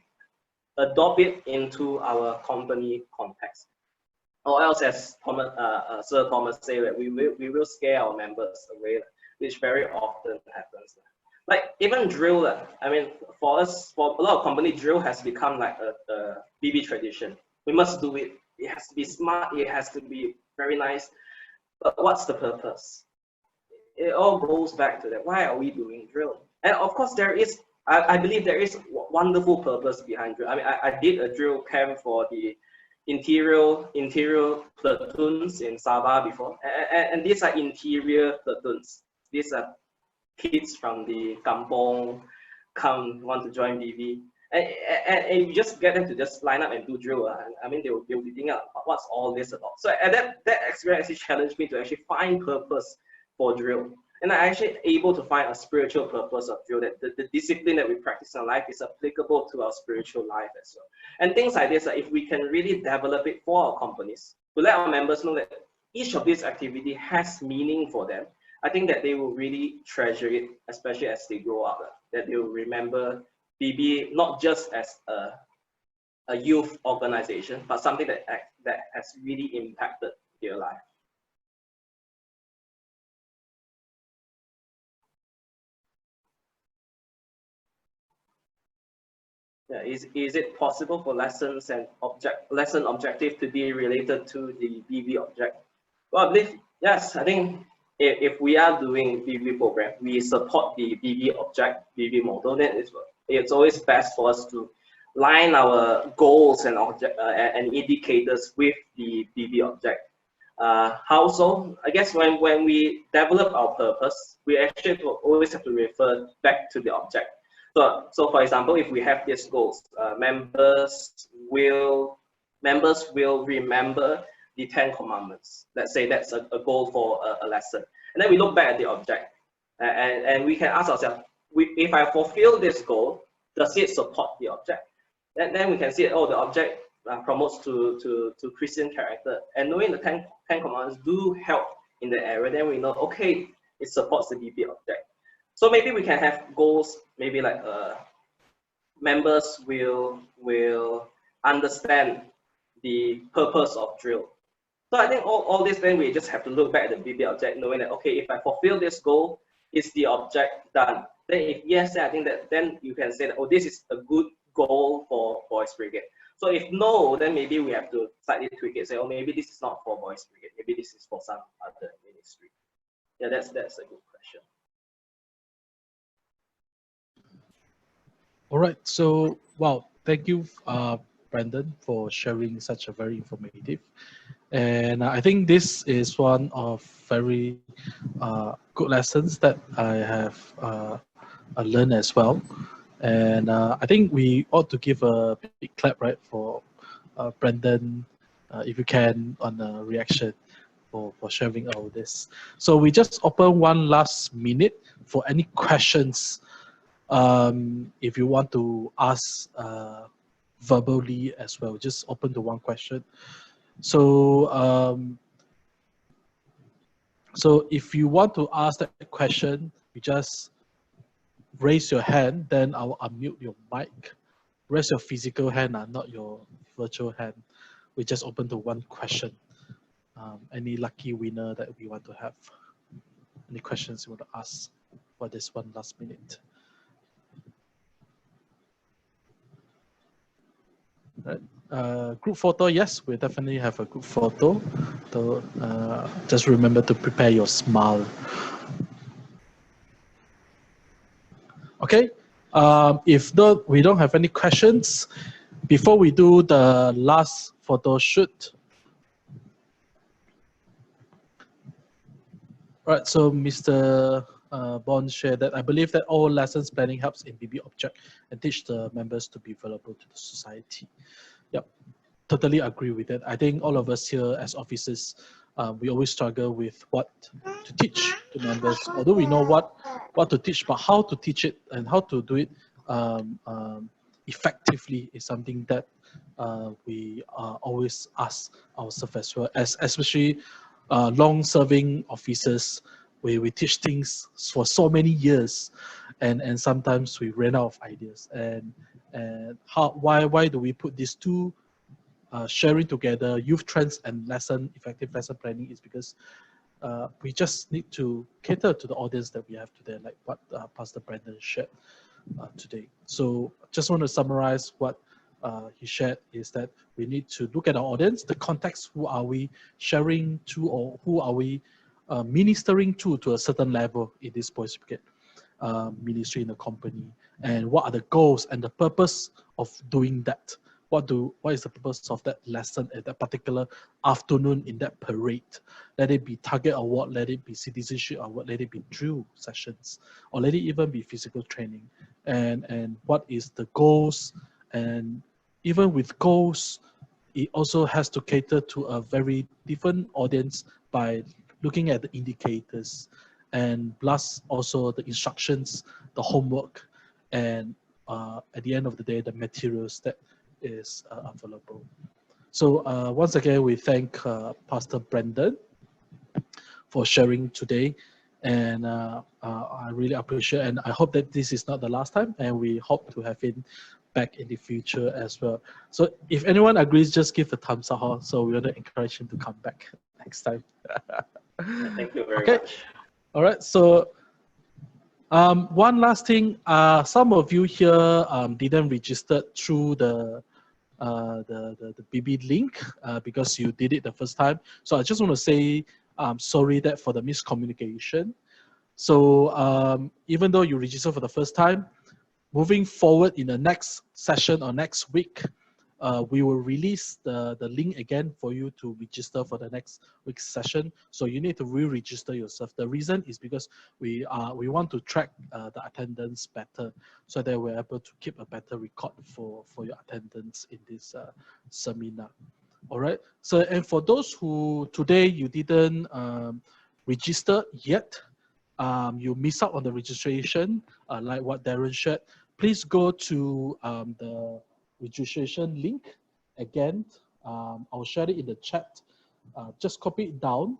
adopt it into our company context. Or else, as Sir Thomas say, that we will scare our members away, which very often happens. Like even drill, I mean, for us, for a lot of companies, drill has become like a BB tradition. We must do it. It has to be smart. It has to be very nice. But what's the purpose? It all goes back to that. Why are we doing drill? And of course, there is. I believe there is wonderful purpose behind drill. I mean, I did a drill camp for the interior platoons in Sabah before, and these are interior platoons. These are kids from the kampong want to join BB, and you just get them to just line up and do drill. I mean, they'll be thinking, what's all this about? So that experience actually challenged me to actually find purpose for drill. And I actually able to find a spiritual purpose of drill, that the discipline that we practice in life is applicable to our spiritual life as well. And things like this, if we can really develop it for our companies, to let our members know that each of these activity has meaning for them, I think that they will really treasure it, especially as they grow up, that they will remember BB not just as a youth organization, but something that has really impacted their life. Yeah, is it possible for lessons and lesson objective to be related to the BB object? Well, I believe yes. I think if we are doing BB program, we support the BB object, BB model. Then it's always best for us to line our goals and and indicators with the BB object. How so? I guess when we develop our purpose, we actually always have to refer back to the object. So for example, if we have these goals, members will remember the 10 commandments. Let's say that's a goal for a lesson. And then we look back at the object, and we can ask ourselves, if I fulfill this goal, does it support the object? Then we can see, oh, the object promotes to Christian character. And knowing the 10 commandments do help in the area, then we know, okay, it supports the BB object. So maybe we can have goals, maybe like members will understand the purpose of drill. So I think all this, then we just have to look back at the BB object, knowing that, okay, if I fulfill this goal, is the object done? Then if yes, then I think that then you can say that, oh, this is a good goal for Boys Brigade. So if no, then maybe we have to slightly tweak it, say, oh, maybe this is not for Boys Brigade, maybe this is for some other ministry. Yeah, that's a good question. All right, so wow, thank you, Brandon, for sharing such a very informative. And I think this is one of very good lessons that I have learned as well. And I think we ought to give a big clap, right, for Brandon, if you can, on a reaction for sharing all this. So we just open one last minute for any questions. If you want to ask verbally as well, just open to one question. So so if you want to ask that question, you just raise your hand, then I'll unmute your mic. Raise your physical hand, not your virtual hand. We just open to one question. Any lucky winner that we want to have? Any questions you want to ask for this one last minute? Right. Group photo, yes, we definitely have a group photo. So just remember to prepare your smile. Okay. If we don't have any questions, before we do the last photo shoot. Right. So Mr. Bond shared that I believe that all lessons planning helps in BB object and teach the members to be valuable to the society. Yep, totally agree with that. I think all of us here as officers, we always struggle with what to teach to members. Although we know what to teach, but how to teach it and how to do it effectively is something that we always ask ourselves as well, especially long-serving officers. We teach things for so many years, and sometimes we ran out of ideas. And why do we put these two sharing together, youth trends and effective lesson planning, is because we just need to cater to the audience that we have today, like what Pastor Brandon shared today. So just want to summarize what he shared is that we need to look at our audience, the context, who are we sharing to, or who are we ministering to a certain level in this post-certificate ministry in the company, and what are the goals and the purpose of doing that. What is the purpose of that lesson at that particular afternoon in that parade? Let it be target award, let it be citizenship award, let it be drill sessions, or let it even be physical training. And what is the goals? And even with goals, it also has to cater to a very different audience by looking at the indicators, and plus also the instructions, the homework, and at the end of the day, the materials that is available. So once again, we thank Pastor Brandon for sharing today, and I really appreciate, and I hope that this is not the last time, and we hope to have him back in the future as well. So if anyone agrees, just give a thumbs up. So we want to encourage him to come back next time. Thank you very okay. much. All right. So one last thing, some of you here didn't register through the BB link because you did it the first time. So I just want to say sorry that for the miscommunication. So even though you register for the first time, moving forward in the next session or next week, we will release the link again for you to register for the next week's session. So you need to re-register yourself. The reason is because we want to track the attendance better, so that we're able to keep a better record for your attendance in this seminar. All right. So, and for those who today you didn't register yet, you miss out on the registration, like what Darren shared, please go to the registration link again. I'll share it in the chat. Just copy it down.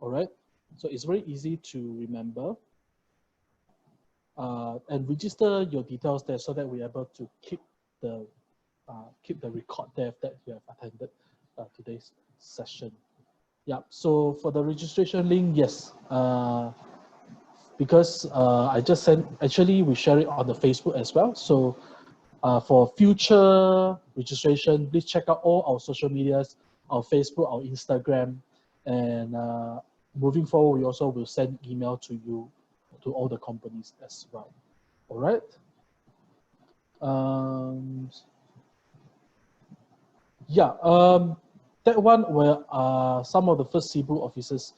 All right. So it's very easy to remember. And register your details there so that we're able to keep the record there that you have attended today's session. Yeah. So for the registration link, yes. Because I just sent, actually we share it on the Facebook as well. So for future registration, please check out all our social medias, our Facebook, our Instagram, and moving forward, we also will send email to you, to all the companies as well. All right. That one where some of the first Cebu officers,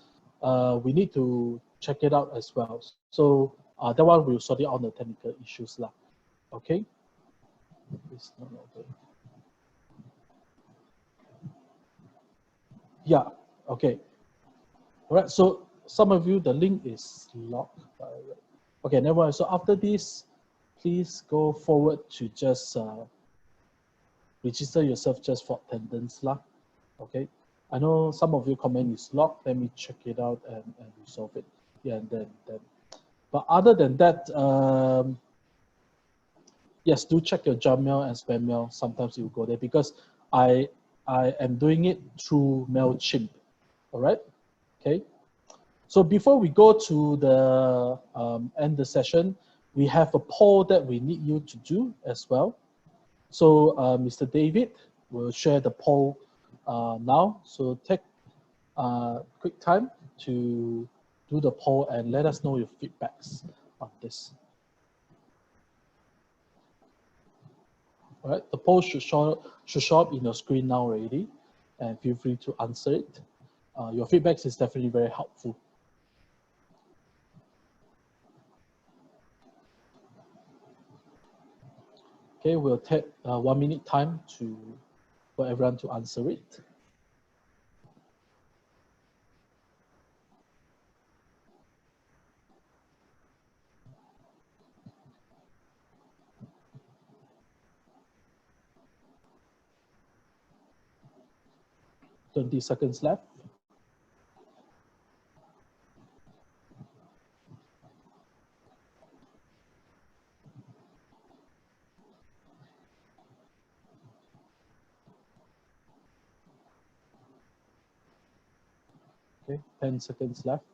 we need to check it out as well. So that one will sort it out the technical issues lah. Okay. It's not okay. Yeah. Okay. All right. So some of you, the link is locked. Okay. Never mind. So after this, please go forward to just register yourself just for attendance lah. Okay. I know some of your comment is locked. Let me check it out and resolve it. Yeah, and then. But other than that, yes, do check your junk mail and spam mail. Sometimes it will go there because I am doing it through MailChimp. All right. Okay. So before we go to the end the session, we have a poll that we need you to do as well. So Mr. David will share the poll now. So take quick time to do the poll and let us know your feedbacks on this. All right, the poll should show up in your screen now already, and feel free to answer it. Your feedbacks is definitely very helpful. Okay, we'll take 1 minute time for everyone to answer it. $20 left. Okay, 10 seconds left.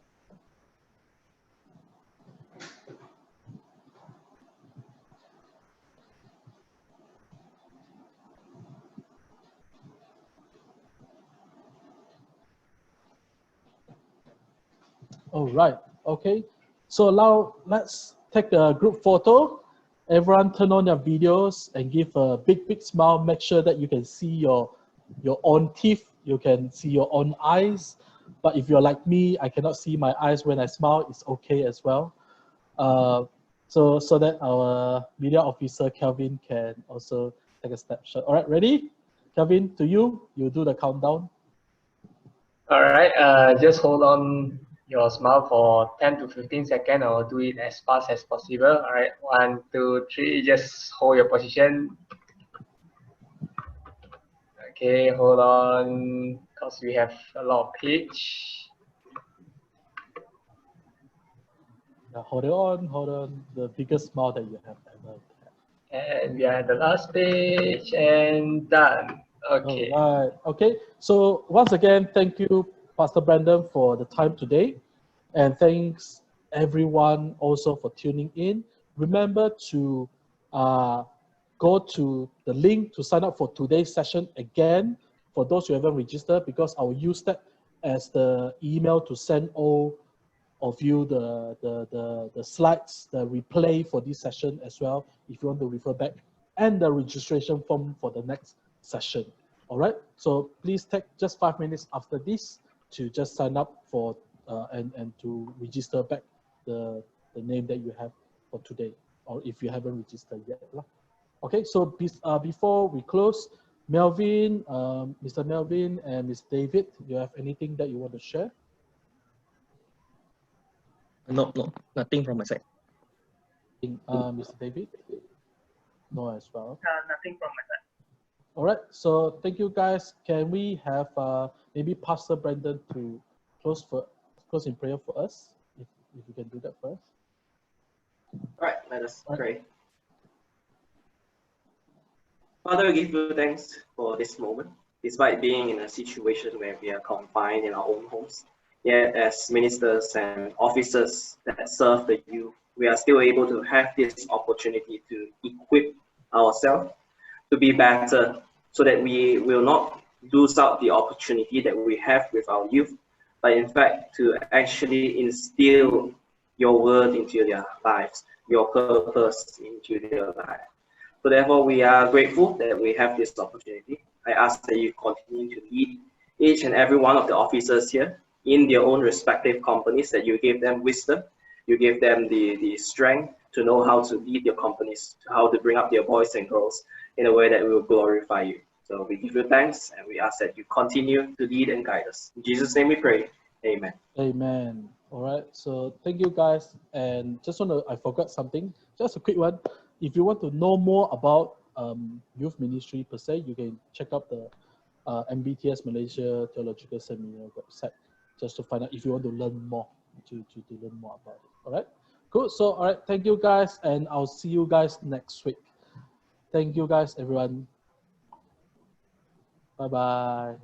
All right, okay. So now let's take a group photo. Everyone turn on your videos and give a big, big smile. Make sure that you can see your own teeth. You can see your own eyes. But if you're like me, I cannot see my eyes when I smile. It's okay as well. So that our media officer, Kelvin, can also take a snapshot. All right, ready? Kelvin, to you, you do the countdown. All right, just hold on your smile for 10 to 15 seconds. I'll do it as fast as possible. All right, 1, 2, 3, just hold your position. Okay, hold on, because we have a lot of pitch. Now hold on, the biggest smile that you have ever had. And we are at the last page, and done. Okay. All right, okay. So once again, thank you, Pastor Brandon, for the time today. And thanks everyone also for tuning in. Remember to go to the link to sign up for today's session again for those who haven't registered, because I will use that as the email to send all of you the slides, the replay for this session as well, if you want to refer back, and the registration form for the next session. All right, so please take just 5 minutes after this to just sign up for and to register back the name that you have for today, or if you haven't registered yet. Okay, so before we close, Melvin, Mr. Melvin and Ms. David, you have anything that you want to share? No, nothing from my side. Mr. David? No as well. Nothing from my side. All right, so thank you guys. Can we have maybe Pastor Brandon to close in prayer for us, if you can do that first. All right, let us pray. Father, we give you thanks for this moment. Despite being in a situation where we are confined in our own homes, yet as ministers and officers that serve the youth, we are still able to have this opportunity to equip ourselves to be better, so that we will not lose out the opportunity that we have with our youth, but in fact to actually instill your word into their lives, your purpose into their life. So therefore, we are grateful that we have this opportunity. I ask that you continue to lead each and every one of the officers here in their own respective companies, that you give them wisdom, you give them the strength to know how to lead their companies, how to bring up their boys and girls in a way that will glorify you. So we give you thanks, and we ask that you continue to lead and guide us. In Jesus' name we pray. Amen. Amen. All right, so thank you guys. And I forgot something, just a quick one. If you want to know more about youth ministry per se, you can check out the MBTS Malaysia Theological Seminar website, just to find out if you want to learn more, to learn more about it. All right, cool. So, all right, thank you guys, and I'll see you guys next week. Thank you guys, everyone. Bye-bye.